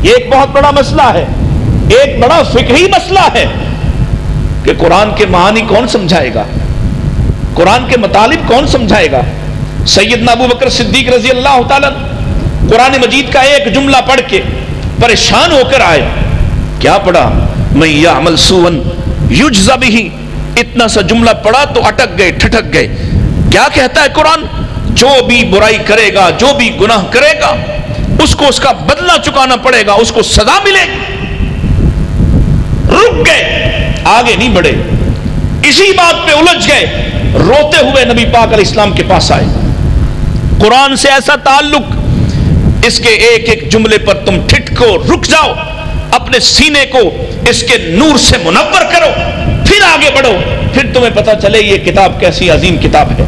یہ ایک بہت بڑا مسئلہ ہے، ایک بڑا فقہی مسئلہ ہے کہ قرآن کے معانی کون سمجھائے گا، قرآن کے مطالب کون سمجھائے گا. سیدنا ابو بکر صدیق رضی اللہ تعالیٰ قرآن مجید کا ایک جملہ پڑھ کے پریشان ہو کر آئے. کیا پڑھا؟ من یعمل سوءا یجزا بہ. اتنا سا جملہ پڑھا تو اٹک گئے، ٹھٹک گئے. کیا کہتا ہے قرآن؟ جو بھی برائی کرے گا، جو بھی گناہ کرے گا، اس کو اس کا بدلہ چکانا پڑے گا، اس کو سزا ملے گی. رک گئے، آگے نہیں بڑھے. اسی بات پہ الجھ گئے، روتے ہوئے نبی پاک علیہ السلام کے پاس آئے. قرآن سے ایسا تعلق، اس کے ایک ایک جملے پر تم ٹھٹکو، رک جاؤ، اپنے سینے کو اس کے نور سے منور کرو، پھر آگے بڑھو، پھر تمہیں پتہ چلے یہ کتاب کیسی عظیم کتاب ہے.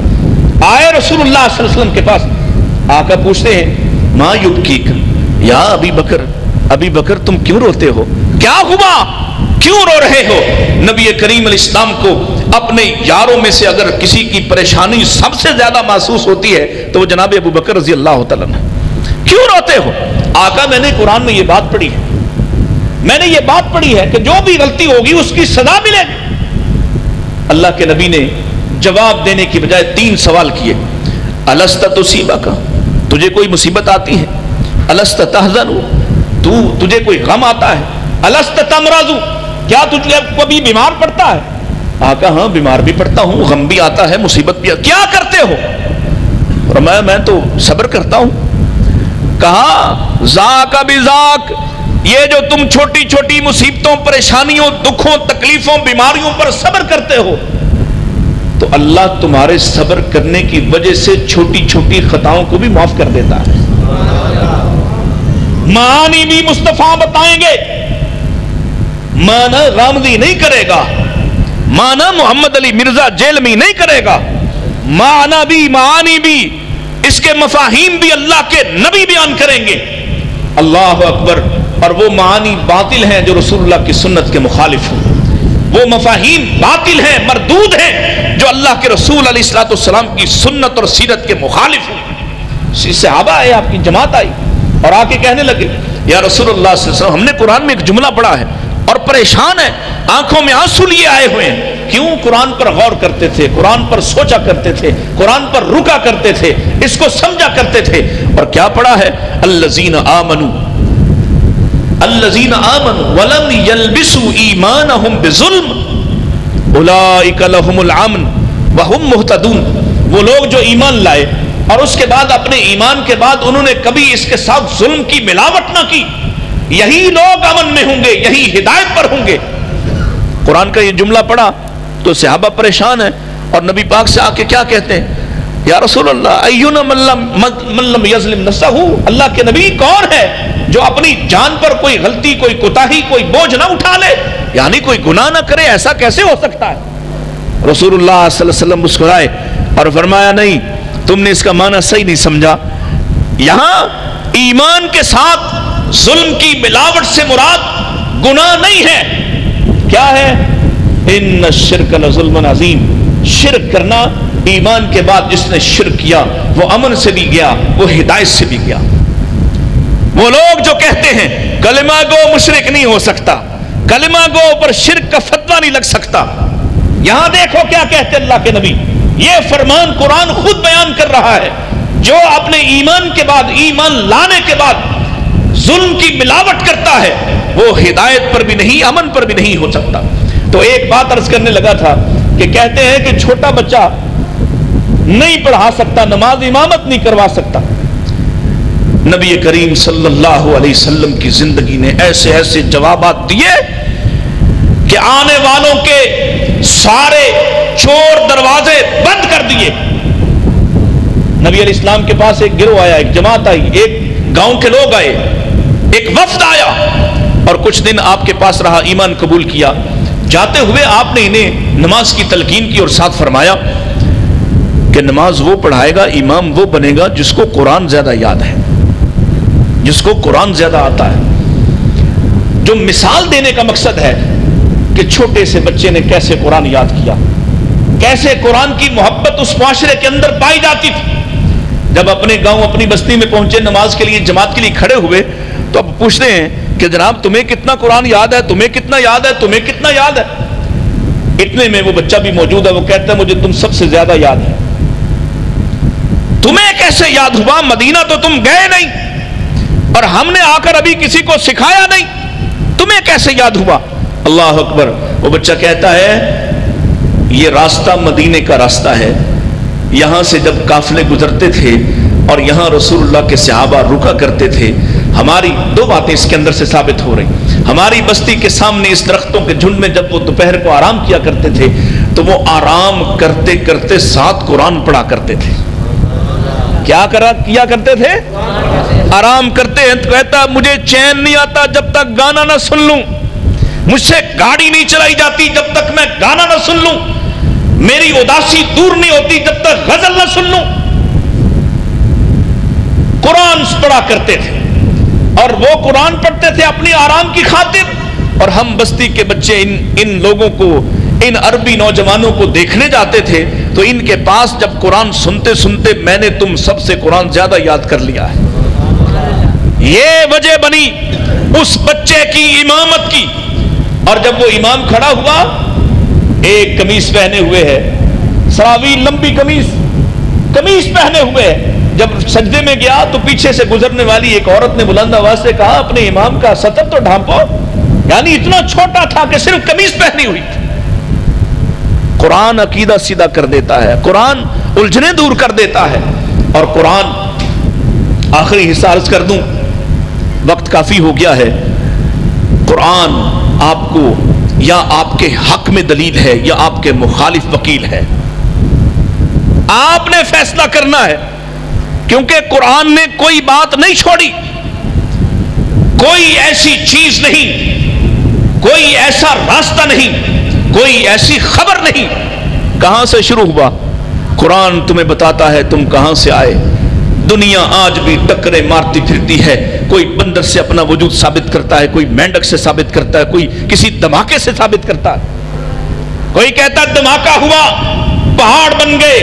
آئے رسول اللہ صلی اللہ علیہ وسلم کے پاس، آ کر پوچھتے ہیں ما یبکیک یا ابی بکر، ابی بکر تم کیوں روتے ہو، کیا ہوا، کیوں رو رہے ہو؟ نبی کریم علیہ السلام کو اپنے یاروں میں سے اگر کسی کی پریشانی سب سے زیادہ محسوس ہوتی ہے تو وہ جناب ابو بکر رضی اللہ تعالیٰ عنہ. کیوں روتے ہو؟ آقا میں نے قرآن میں یہ بات پڑھی ہے، میں نے یہ بات پڑھی ہے کہ جو بھی غلطی ہوگی اس کی سزا ملے گی. اللہ کے نبی نے جواب دینے کی بجائے 3 سوال کیے. الست تصیبک، تجھے کوئی مصیبت آتی ہے؟ الست تحزن، تجھے کوئی غم آتا ہے؟ الست تمرض، کیا تجھے کبھی بیمار پڑتا ہے؟ آقا ہاں بیمار بھی پڑتا ہوں، غم بھی آتا ہے، مصیبت بھی آتا. کیا کرتے ہو؟ فرمایا میں تو صبر کرتا ہوں. کہا ذاک بذاک، یہ جو تم چھوٹی چھوٹی مصیبتوں، پریشانیوں، دکھوں، تکلیفوں، بیماریوں پر صبر کرتے ہو تو اللہ تمہارے صبر کرنے کی وجہ سے چھوٹی چھوٹی خطاؤں کو بھی معاف کر دیتا ہے. معانی بھی مصطفیٰ بتائیں گے مانا غامدی نہیں کرے گا، مانا محمد علی مرزا جیلمی نہیں کرے گا، مانا بھی معانی بھی اس کے مفاہیم بھی اللہ کے نبی بیان کریں گے۔ اللہ اکبر۔ اور وہ معانی باطل ہیں جو رسول اللہ کی سنت کے مخالف ہوں، وہ مفاہیم باطل ہیں، مردود ہیں جو اللہ کے رسول علیہ الصلوۃ والسلام کی سنت اور سیرت کے مخالف ہوں۔ صحابہ آئے، آپ کی جماعت آئی اور آ کے کہنے لگے یا رسول اللہ صلی اللہ علیہ وسلم، ہم نے قرآن میں ایک جملہ پڑھا ہے اور پریشان ہے، آنکھوں میں آنسو لیے آئے ہوئے ہیں۔ کیوں؟ قرآن پر غور کرتے تھے، قرآن پر سوچا کرتے تھے، قرآن پر رکا کرتے تھے، اس کو سمجھا کرتے تھے۔ اور کیا پڑھا ہے؟ الذین آمنوا ولم یلبسوا ایمانہم بظلم اولئک لہم الامن وہم مہتدون۔ وہ لوگ جو ایمان لائے اور اس کے بعد اپنے ایمان کے بعد انہوں نے کبھی اس کے ساتھ ظلم کی ملاوٹ نہ کی، یہی لوگ امن میں ہوں گے، یہی ہدایت پر ہوں گے۔ قرآن کا یہ جملہ پڑھا تو صحابہ پریشان ہیں اور نبی پاک سے آ کے کیا کہتے ہیں؟ یا رسول اللہ اینا من لم یظلم نفسہ، اللہ کے نبی کون ہے جو اپنی جان پر کوئی غلطی، کوئی کوتاہی، کوئی بوجھ نہ اٹھا لے، یعنی کوئی گناہ نہ کرے، ایسا کیسے ہو سکتا ہے؟ رسول اللہ صلی اللہ علیہ وسلم مسکرائے اور فرمایا نہیں، تم نے اس کا معنی صحیح نہیں سمجھا۔ یہاں ایمان کے ساتھ ظلم کی ملاوٹ سے مراد گناہ نہیں ہے، کیا ہے؟ ان الشرک لظلم عظیم، شرک کرنا، ایمان کے بعد جس نے شرک کیا وہ امن سے بھی گیا، وہ ہدایت سے بھی گیا۔ وہ لوگ جو کہتے ہیں کلمہ گو مشرک نہیں ہو سکتا، کلمہ گو پر شرک کا فتویٰ نہیں لگ سکتا، یہاں دیکھو کیا کہتے اللہ کے نبی، یہ فرمان قرآن خود بیان کر رہا ہے، جو اپنے ایمان کے بعد، ایمان لانے کے بعد ظلم کی ملاوٹ کرتا ہے وہ ہدایت پر بھی نہیں، امن پر بھی نہیں ہو سکتا۔ تو ایک بات عرض کرنے لگا تھا کہ کہتے ہیں کہ چھوٹا بچہ نہیں پڑھا سکتا، نماز امامت نہیں کروا سکتا۔ نبی کریم صلی اللہ علیہ وسلم کی زندگی نے ایسے ایسے جوابات دیے کہ آنے والوں کے سارے چور دروازے بند کر دیے۔ نبی علیہ السلام کے پاس ایک گروہ آیا، ایک جماعت آئی، ایک گاؤں کے لوگ آئے، ایک وفد آیا اور کچھ دن آپ کے پاس رہا، ایمان قبول کیا۔ جاتے ہوئے آپ نے انہیں نماز کی تلقین کی اور ساتھ فرمایا کہ نماز وہ پڑھائے گا، امام وہ بنے گا جس کو قرآن زیادہ یاد ہے، جس کو قرآن زیادہ آتا ہے۔ جو مثال دینے کا مقصد ہے کہ چھوٹے سے بچے نے کیسے قرآن یاد کیا، کیسے قرآن کی محبت اس معاشرے کے اندر پائی جاتی تھی۔ جب اپنے گاؤں، اپنی بستی میں پہنچے، نماز کے لیے، جماعت کے لیے کھڑے ہوئے تو اب پوچھتے ہیں کہ جناب تمہیں کتنا قرآن یاد ہے، تمہیں کتنا یاد ہے، تمہیں کتنا یاد ہے؟ اتنے میں وہ بچہ بھی موجود ہے، وہ کہتا ہے مجھے تم سب سے زیادہ یاد ہے۔ تمہیں کیسے یاد ہوا؟ مدینہ تو تم گئے نہیں اور ہم نے آ کر ابھی کسی کو سکھایا نہیں، تمہیں کیسے یاد ہوا؟ اللہ اکبر۔ وہ بچہ کہتا ہے یہ راستہ مدینے کا راستہ ہے، یہاں سے جب قافلے گزرتے تھے اور یہاں رسول اللہ کے صحابہ رکا کرتے تھے، ہماری دو باتیں اس کے اندر سے ثابت ہو رہی۔ ہماری بستی کے سامنے اس درختوں کے جھنڈ میں جب وہ دوپہر کو آرام کیا کرتے تھے تو وہ آرام کرتے کرتے ساتھ قرآن پڑھا کرتے تھے۔ کیا کیا کرتے تھے؟ آرام کرتے ہیں۔ تو کہتا مجھے چین نہیں آتا جب تک گانا نہ سن لوں، مجھ سے گاڑی نہیں چلائی جاتی جب تک میں گانا نہ سن لوں، میری اداسی دور نہیں ہوتی جب تک غزل نہ سن لوں۔ قرآن پڑھا کرتے تھے اور وہ قرآن پڑھتے تھے اپنی آرام کی خاطر، اور ہم بستی کے بچے ان لوگوں کو، ان عربی نوجوانوں کو دیکھنے جاتے تھے تو ان کے پاس جب قرآن سنتے سنتے میں نے تم سب سے قرآن زیادہ یاد کر لیا ہے۔ یہ وجہ بنی اس بچے کی امامت کی۔ اور جب وہ امام کھڑا ہوا، ایک قمیص پہنے ہوئے ہے، سراویل لمبی قمیص پہنے ہوئے ہے، جب سجدے میں گیا تو پیچھے سے گزرنے والی ایک عورت نے بلند آواز سے کہا اپنے امام کا سطر تو ڈھانپو، یعنی اتنا چھوٹا تھا کہ صرف قمیص پہنی ہوئی تھی۔ قرآن عقیدہ سیدھا کر دیتا ہے، قرآن الجھنیں دور کر دیتا ہے۔ اور قرآن، آخری حصہ عرض کر دوں، وقت کافی ہو گیا ہے، قرآن آپ کو یا آپ کے حق میں دلیل ہے یا آپ کے مخالف وکیل ہے، آپ نے فیصلہ کرنا ہے، کیونکہ قرآن نے کوئی بات نہیں چھوڑی، کوئی ایسی چیز نہیں کوئی ایسا راستہ نہیں، کوئی ایسی خبر نہیں۔ کہاں سے شروع ہوا؟ قرآن تمہیں بتاتا ہے تم کہاں سے آئے۔ دنیا آج بھی ٹکرے مارتی پھرتی ہے، کوئی بندر سے اپنا وجود ثابت کرتا ہے، کوئی مینڈک سے ثابت کرتا ہے، کوئی کسی دھماکے سے ثابت کرتا ہے۔ کوئی کہتا ہے دھماکہ ہوا، پہاڑ بن گئے،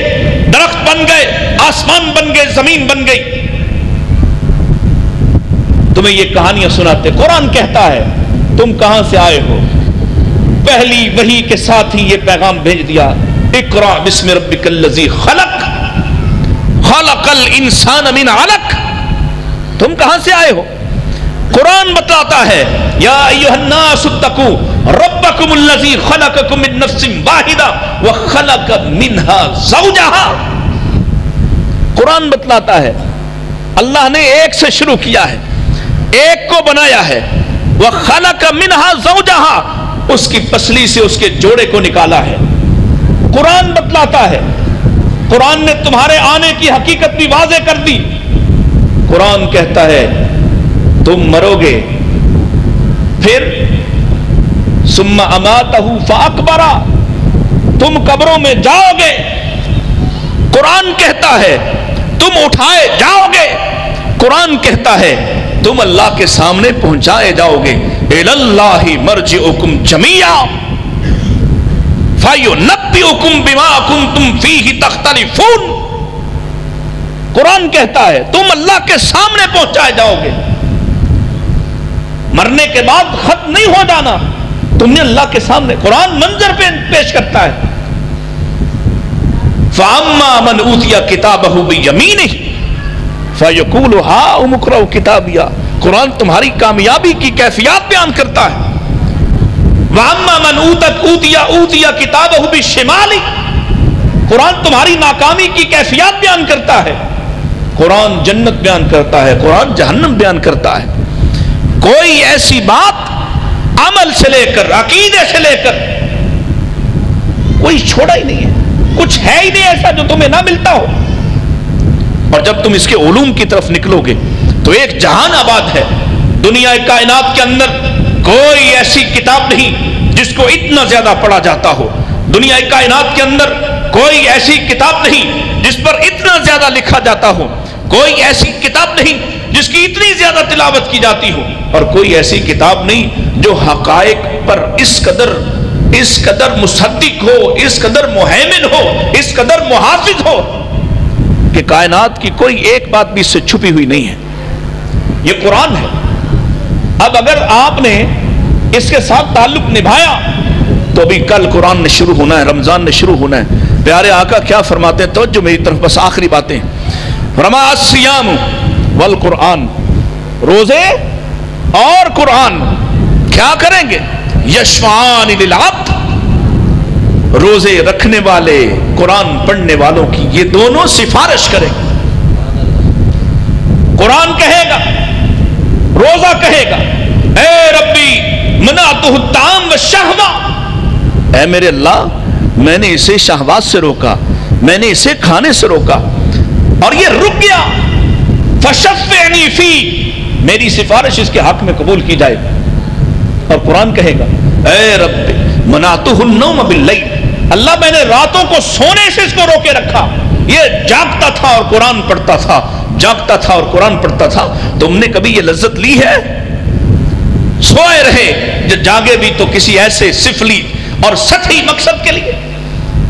درخت بن گئے، آسمان بن گئے، زمین بن گئی۔ تمہیں یہ کہانیاں سناتے، قرآن کہتا ہے تم کہاں سے آئے ہو۔ پہلی وحی کے ساتھ ہی یہ پیغام بھیج دیا، اقرا بسم ربک الذی خلق خلق الانسان من علق۔ تم کہاں سے آئے ہو؟ قرآن بتلاتا ہے یا ایھا الناس اتقوا ربکم الذی خلقکم من نفس واحدہ وخلق منها زوجها۔ قرآن بتلاتا ہے اللہ نے ایک سے شروع کیا ہے، ایک کو بنایا ہے، وخلق منها زوجها، اس کی پسلی سے اس کے جوڑے کو نکالا ہے۔ قرآن بتلاتا ہے، قرآن نے تمہارے آنے کی حقیقت بھی واضح کر دی۔ قرآن کہتا ہے تم مرو گے، پھر ثم اماتہ فاقبرہ، تم قبروں میں جاؤ گے۔ قرآن کہتا ہے تم اٹھائے جاؤ گے۔ قرآن کہتا ہے تم اللہ کے سامنے پہنچائے جاؤ گے۔ الی اللہ مرجعکم جمیعا فَيُنَبِّئُكُم بِمَا كُنتُم فِيهِ تَخْتَلِفُونَ۔ قرآن کہتا ہے تم اللہ کے سامنے پہنچائے جاؤ گے، مرنے کے بعد ختم نہیں ہو جانا، تم نے اللہ کے سامنے۔ قرآن منظر پہ پیش کرتا ہے فَأَمَّا مَنْ أُوتِيَ كِتَابَهُ بِيَمِينِهِ فَيَقُولُ هَاؤُمُ اقْرَءُوا كِتَابِيَهْ۔ قرآن تمہاری کامیابی کی کیفیات بیان کرتا ہے۔ وَأَمَّا مَنْ أُوتِيَ كِتَابَهُ بِالشِّمَالِ، قرآن تمہاری ناکامی کی کیفیات بیان کرتا ہے۔ قرآن جنت بیان کرتا ہے، قرآن جہنم بیان کرتا ہے۔ کوئی ایسی بات عمل سے لے کر عقیدے سے لے کر کوئی چھوڑا ہی نہیں ہے، کچھ ہے ہی نہیں ایسا جو تمہیں نہ ملتا ہو۔ اور جب تم اس کے علوم کی طرف نکلو گے تو ایک جہان آباد ہے۔ دنیا کائنات کے اندر کوئی ایسی کتاب نہیں جس کو اتنا زیادہ پڑھا جاتا ہو۔ دنیا کائنات کے اندر کوئی ایسی کتاب نہیں جس پر اتنا زیادہ لکھا جاتا ہو۔ کوئی ایسی کتاب نہیں جس کی اتنی زیادہ تلاوت کی جاتی ہو، اور کوئی ایسی کتاب نہیں جو حقائق پر اس قدر مصدق ہو، اس قدر مہیمن ہو، اس قدر محافظ ہو کہ کائنات کی کوئی ایک بات بھی اس سے چھپی ہوئی نہیں ہے۔ یہ قرآن ہے۔ اب اگر آپ نے اس کے ساتھ تعلق نبھایا تو بھی کل قرآن نے شروع ہونا ہے، رمضان نے شروع ہونا ہے۔ پیارے آقا کیا فرماتے ہیں؟ توجہ میری طرف، بس آخری باتیں۔ فرما الصیام والقرآن، روزے اور قرآن کیا کریں گے؟ یشفعان للعبد، روزے رکھنے والے قرآن پڑھنے والوں کی یہ دونوں سفارش کریں گے۔ قرآن کہے گا، روزہ کہے گا اے ربی منعتہ الطعام والشہوہ، اے میرے اللہ میں نے اسے شہوات سے روکا، میں نے اسے کھانے سے روکا اور یہ رک گیا، فشفعنی فی، میری سفارش اس کے حق میں قبول کی جائے۔ اور قرآن کہے گا اے رب منعتہ النوم باللیل، اللہ میں نے راتوں کو سونے سے اس کو روکے رکھا، یہ جاگتا تھا اور قرآن پڑھتا تھا، جاگتا تھا اور قرآن پڑھتا تھا۔ تم نے کبھی یہ لذت لی ہے؟ سوئے رہے جو جاگے بھی تو کسی ایسے سفلی اور سطحی مقصد کے لیے؟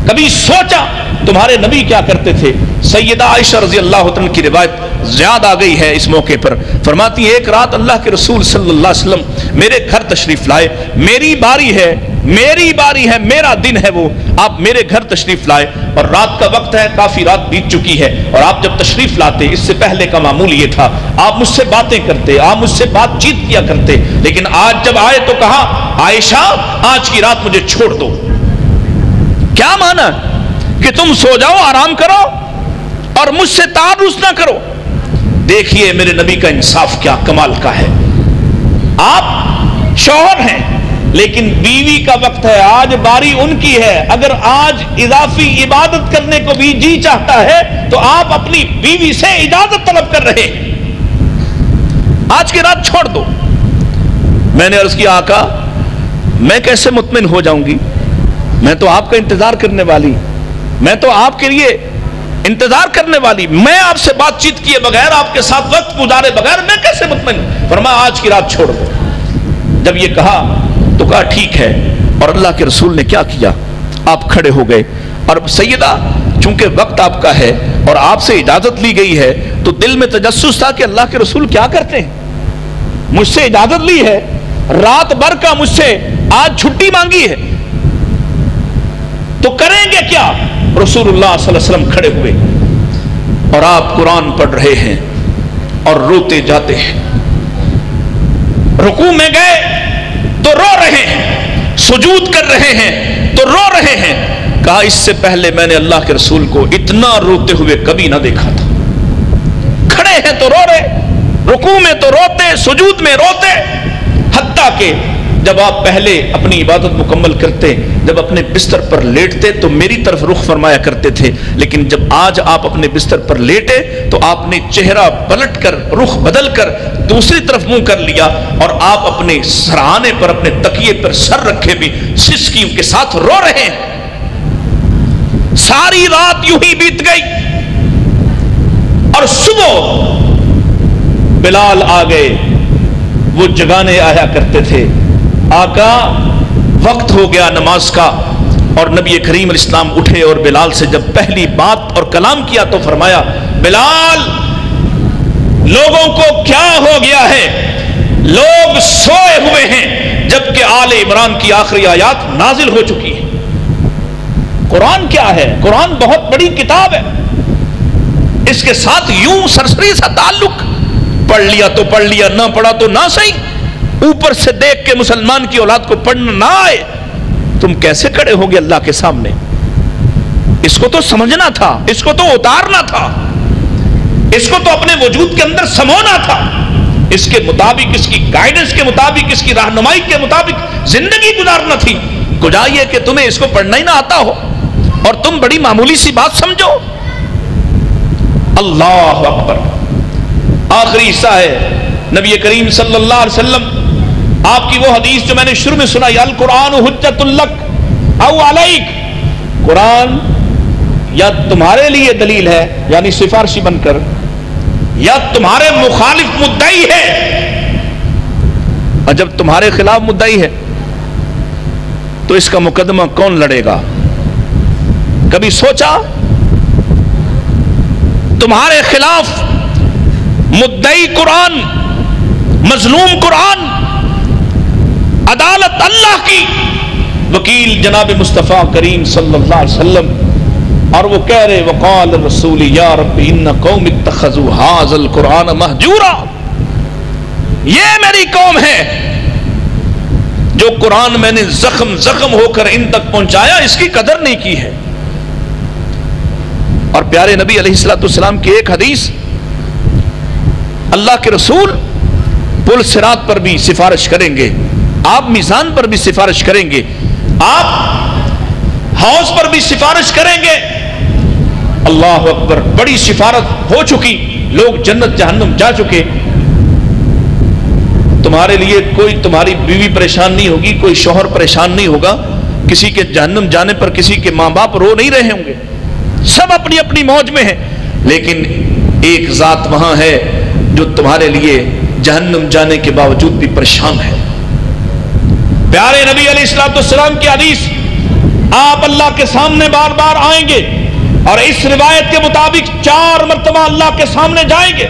کبھی سوچا تمہارے نبی کیا کرتے تھے؟ سیدہ عائشہ رضی اللہ عنہ کی روایت زیادہ آ گئی ہے اس موقع پر، فرماتی ہے ایک رات اللہ کے رسول صلی اللہ علیہ وسلم میرے گھر تشریف لائے، میری باری ہے، میرا دن ہے، وہ آپ میرے گھر تشریف لائے اور رات کا وقت ہے، کافی رات بیت چکی ہے، اور آپ جب تشریف لاتے اس سے پہلے کا معمول یہ تھا آپ مجھ سے باتیں کرتے، آپ مجھ سے بات چیت کیا کرتے، لیکن آج جب آئے تو کہا عائشہ آج کی رات مجھے چھوڑ دو۔ کیا مانا؟ کہ تم سو جاؤ، آرام کرو اور مجھ سے تعارض نہ کرو۔ دیکھیے میرے نبی کا انصاف کیا کمال کا ہے۔ آپ شوہر ہیں لیکن بیوی کا وقت ہے، آج باری ان کی ہے، اگر آج اضافی عبادت کرنے کو بھی جی چاہتا ہے تو آپ اپنی بیوی سے اجازت طلب کر رہے ہیں، آج کی رات چھوڑ دو۔ میں نے عرض کیا آقا میں کیسے مطمئن ہو جاؤں گی؟ میں تو آپ کا انتظار کرنے والی، میں تو آپ کے لیے انتظار کرنے والی، میں آپ سے بات چیت کیے بغیر، آپ کے ساتھ وقت گزارے بغیر میں کیسے مطمئن؟ فرمایا آج کی رات چھوڑ دو۔ جب یہ کہا تو کہا ٹھیک ہے، اور اللہ کے رسول نے کیا کیا؟ آپ کھڑے ہو گئے، اور سیدہ چونکہ وقت آپ کا ہے اور آپ سے اجازت لی گئی ہے تو دل میں تجسس تھا کہ اللہ کے رسول کیا کرتے ہیں، مجھ سے اجازت لی ہے، رات بھر کا مجھ سے آج چھٹی مانگی ہے، تو کریں گے کیا؟ رسول اللہ صلی اللہ علیہ وسلم کھڑے ہوئے اور آپ قرآن پڑھ رہے ہیں اور روتے جاتے ہیں، رکوع میں گئے تو رو رہے ہیں، سجود کر رہے ہیں تو رو رہے ہیں۔ کہا اس سے پہلے میں نے اللہ کے رسول کو اتنا روتے ہوئے کبھی نہ دیکھا تھا، کھڑے ہیں تو رو رہے، رکوع میں تو روتے، سجود میں روتے، حتیٰ کہ جب آپ پہلے اپنی عبادت مکمل کرتے، جب اپنے بستر پر لیٹتے تو میری طرف رخ فرمایا کرتے تھے، لیکن جب آج آپ اپنے بستر پر لیٹے تو آپ نے چہرہ پلٹ کر، رخ بدل کر دوسری طرف منہ کر لیا، اور آپ اپنے سرہانے پر، اپنے تکیے پر سر رکھے بھی سسکیوں کے ساتھ رو رہے ہیں۔ ساری رات یوں ہی بیت گئی، اور صبح بلال آ گئے، وہ جگانے آیا کرتے تھے، آقا وقت ہو گیا نماز کا، اور نبی کریم علیہ السلام اٹھے اور بلال سے جب پہلی بات اور کلام کیا تو فرمایا بلال لوگوں کو کیا ہو گیا ہے، لوگ سوئے ہوئے ہیں جبکہ آل عمران کی آخری آیات نازل ہو چکی ہیں۔ قرآن کیا ہے؟ قرآن بہت بڑی کتاب ہے، اس کے ساتھ یوں سرسری سا تعلق، پڑھ لیا تو پڑھ لیا، نہ پڑھا تو نہ صحیح، اوپر سے دیکھ کے مسلمان کی اولاد کو پڑھنا نہ آئے، تم کیسے کھڑے ہوگے اللہ کے سامنے؟ اس کو تو سمجھنا تھا، اس کو تو اتارنا تھا، اس کو تو اپنے وجود کے اندر سمونا تھا، اس کے مطابق، اس کی گائیڈنس کے مطابق، اس کی رہنمائی کے مطابق زندگی گزارنا تھی۔ گویا یہ کہ تمہیں اس کو پڑھنا ہی نہ آتا ہو اور تم بڑی معمولی سی بات سمجھو۔ اللہ اکبر۔ آخری حصہ ہے نبی کریم صلی اللہ علیہ وسلم آپ کی وہ حدیث جو میں نے شروع میں سنائی، القرآن حجت لک او علیک، قرآن یا تمہارے لیے دلیل ہے یعنی سفارشی بن کر، یا تمہارے مخالف مدعی ہے، اور جب تمہارے خلاف مدعی ہے تو اس کا مقدمہ کون لڑے گا؟ کبھی سوچا؟ تمہارے خلاف مدعی قرآن، مظلوم قرآن، عدالت اللہ کی، وکیل جناب مصطفیٰ کریم صلی اللہ علیہ وسلم، اور وہ کہہ رہے وقال الرسول یا رب ان قوم اتخذوا ھذا القرآن مہجورا، یہ میری قوم ہے جو قرآن میں نے زخم زخم ہو کر ان تک پہنچایا، اس کی قدر نہیں کی ہے۔ اور پیارے نبی علیہ السلام کی ایک حدیث، اللہ کے رسول پل صراط پر بھی سفارش کریں گے، آپ میزان پر بھی سفارش کریں گے، آپ حوض پر بھی سفارش کریں گے۔ اللہ اکبر، بڑی سفارت ہو چکی، لوگ جنت جہنم جا چکے، تمہارے لیے کوئی، تمہاری بیوی پریشان نہیں ہوگی، کوئی شوہر پریشان نہیں ہوگا، کسی کے جہنم جانے پر کسی کے ماں باپ رو نہیں رہے ہوں گے، سب اپنی اپنی موج میں ہیں، لیکن ایک ذات وہاں ہے جو تمہارے لیے جہنم جانے کے باوجود بھی پریشان ہے۔ پیارے نبی علیہ السلام کی حدیث، آپ اللہ کے سامنے بار بار آئیں گے اور اس روایت کے مطابق 4 مرتبہ اللہ کے سامنے جائیں گے،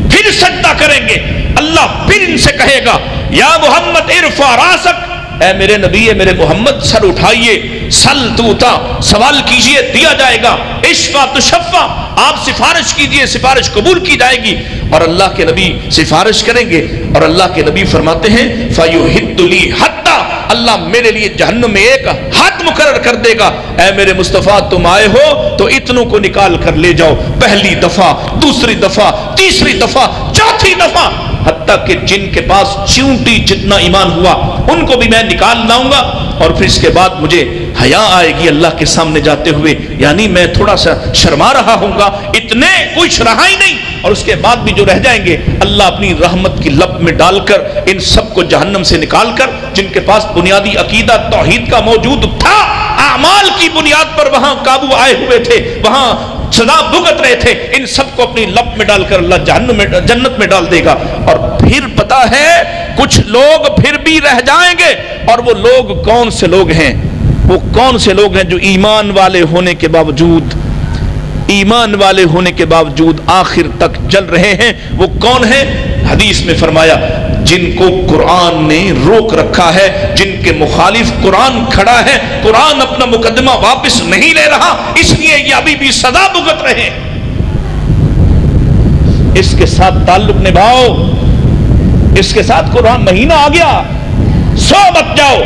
پھر سجدہ کریں گے، اللہ پھر ان سے کہے گا یا محمد ارفع راسک، اے میرے نبی، اے میرے محمد سر اٹھائیے، سل توتا، سوال کیجئے دیا جائے گا، اشفع تشفع، آپ سفارش کیجئے سفارش قبول کی جائے گی، اور اللہ کے نبی سفارش کریں گے، اور اللہ کے نبی فرماتے ہیں فَيُحِدُّ لِي حَتَّى، اللہ میرے لیے جہنم میں ایک حد مقرر کر دے گا، اے میرے مصطفیٰ تم آئے ہو تو اتنوں کو نکال کر لے جاؤ، پہلی دفعہ، دوسری دفعہ، تیسری دفعہ، چوتھی دفعہ، حتیٰ کہ جن کے پاس چیونٹی جتنا ایمان ہوا ان کو بھی میں نکال لاؤں گا، اور پھر اس کے بعد مجھے حیا آئے گی اللہ کے سامنے جاتے ہوئے، یعنی میں تھوڑا سا شرما رہا ہوں گا، اتنے کچھ رہا ہی نہیں، اور اس کے بعد بھی جو رہ جائیں گے اللہ اپنی رحمت کی لپ میں ڈال کر ان سب کو جہنم سے نکال کر جن کے پاس بنیادی عقیدہ توحید کا موجود تھا، اعمال کی بنیاد پر وہاں قابو آئے ہوئے تھے، وہاں سزا بھگت رہے تھے، ان سب کو اپنی لپ میں ڈال کر اللہ جنت میں ڈال دے گا۔ اور پھر پتا ہے کچھ لوگ پھر بھی رہ جائیں گے، اور وہ لوگ کون سے لوگ ہیں؟ وہ کون سے لوگ ہیں جو ایمان والے ہونے کے باوجود آخر تک جل رہے ہیں؟ وہ کون ہیں؟ حدیث میں فرمایا جن کو قرآن نے روک رکھا ہے، جن کے مخالف قرآن کھڑا ہے، قرآن اپنا مقدمہ واپس نہیں لے رہا، اس لیے یہ ابھی بھی سزا بھگت رہے ہیں۔ اس کے ساتھ تعلق نبھاؤ، اس کے ساتھ قرآن مہینہ آ گیا، سو مت جاؤ،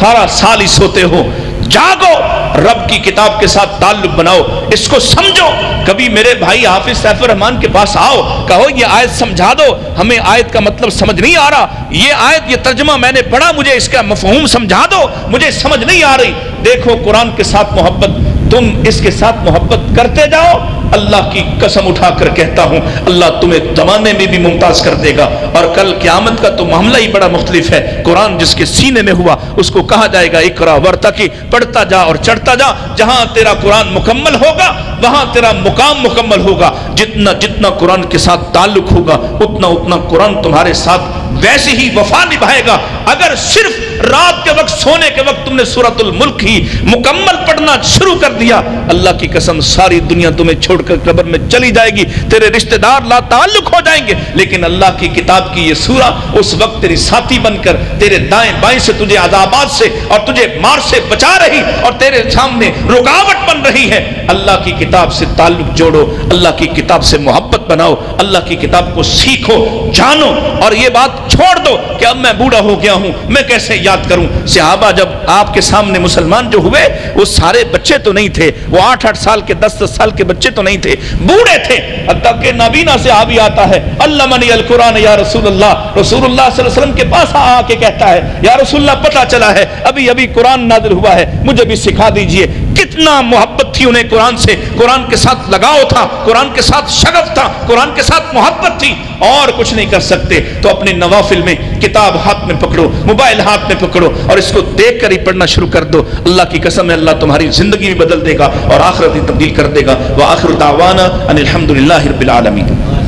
سارا سال ہی سوتے ہو، جاگو، رب کی کتاب کے ساتھ تعلق بناؤ، اس کو سمجھو۔ کبھی میرے بھائی حافظ سیف الرحمان کے پاس آؤ، کہو یہ آیت سمجھا دو، ہمیں آیت کا مطلب سمجھ نہیں آ رہا، یہ آیت، یہ ترجمہ میں نے پڑھا، مجھے اس کا مفہوم سمجھا دو، مجھے سمجھ نہیں آ رہی۔ دیکھو قرآن کے ساتھ محبت، تم اس کے ساتھ محبت کرتے جاؤ، اللہ کی قسم اٹھا کر کہتا ہوں اللہ تمہیں زمانے میں بھی ممتاز کر دے گا، اور کل قیامت کا تو معاملہ ہی بڑا مختلف ہے۔ قرآن جس کے سینے میں ہوا اس کو کہا جائے گا اقرا ورتقی، پڑھتا جا اور چڑھتا جا، جہاں تیرا قرآن مکمل ہوگا وہاں تیرا مقام مکمل ہوگا، جتنا قرآن کے ساتھ تعلق ہوگا اتنا قرآن تمہارے ساتھ ویسے ہی وفا نبھائے گا۔ اگر صرف رات کے وقت سونے کے وقت تم نے سورۃ الملک ہی مکمل پڑھنا شروع کر دیا، اللہ کی قسم ساری دنیا تمہیں چھوڑ کر قبر میں چلی جائے گی، تیرے رشتہ دار لا تعلق ہو جائیں گے، لیکن اللہ کی کتاب کی یہ سورہ اس وقت تیری ساتھی بن کر تیرے دائیں بائیں سے تجھے عذابات سے اور تجھے مار سے بچا رہی اور تیرے سامنے رکاوٹ بن رہی ہے۔ اللہ کی کتاب سے تعلق جوڑو، اللہ کی کتاب سے محبت بناؤ، اللہ کی کتاب کو سیکھو، جانو، اور یہ بات چھوڑ دو کہ اب میں بوڑھا ہو گیا ہوں میں کیسے یاد کروں۔ صحابہ جب آپ کے سامنے مسلمان جو ہوئے وہ سارے بچے تو نہیں تھے، وہ 8 سال کے 10 سال کے بچے تو نہیں تھے، بوڑھے تھے۔ حتیٰ کہ نابینا صحابی آتا ہے علمنی القرآن یا رسول اللہ، رسول اللہ صلی اللہ علیہ وسلم کے پاس آ کے کہتا ہے یا رسول اللہ پتہ چلا ہے ابھی قرآن نازل ہوا ہے، مجھے بھی سکھا دیجئے۔ کتنا محبت تھی انہیں قرآن سے، قرآن کے ساتھ لگاؤ تھا، قرآن کے ساتھ شغف تھا، قرآن کے ساتھ محبت تھی، اور کچھ نہیں کر سکتے تو اپنے نوافل میں کتاب ہاتھ میں پکڑو، موبائل ہاتھ میں پکڑو اور اس کو دیکھ کر ہی پڑھنا شروع کر دو۔ اللہ کی قسم ہے اللہ تمہاری زندگی بھی بدل دے گا اور آخرت بھی تبدیل کر دے گا۔ وآخر دعوانا ان الحمدللہ رب العالمین۔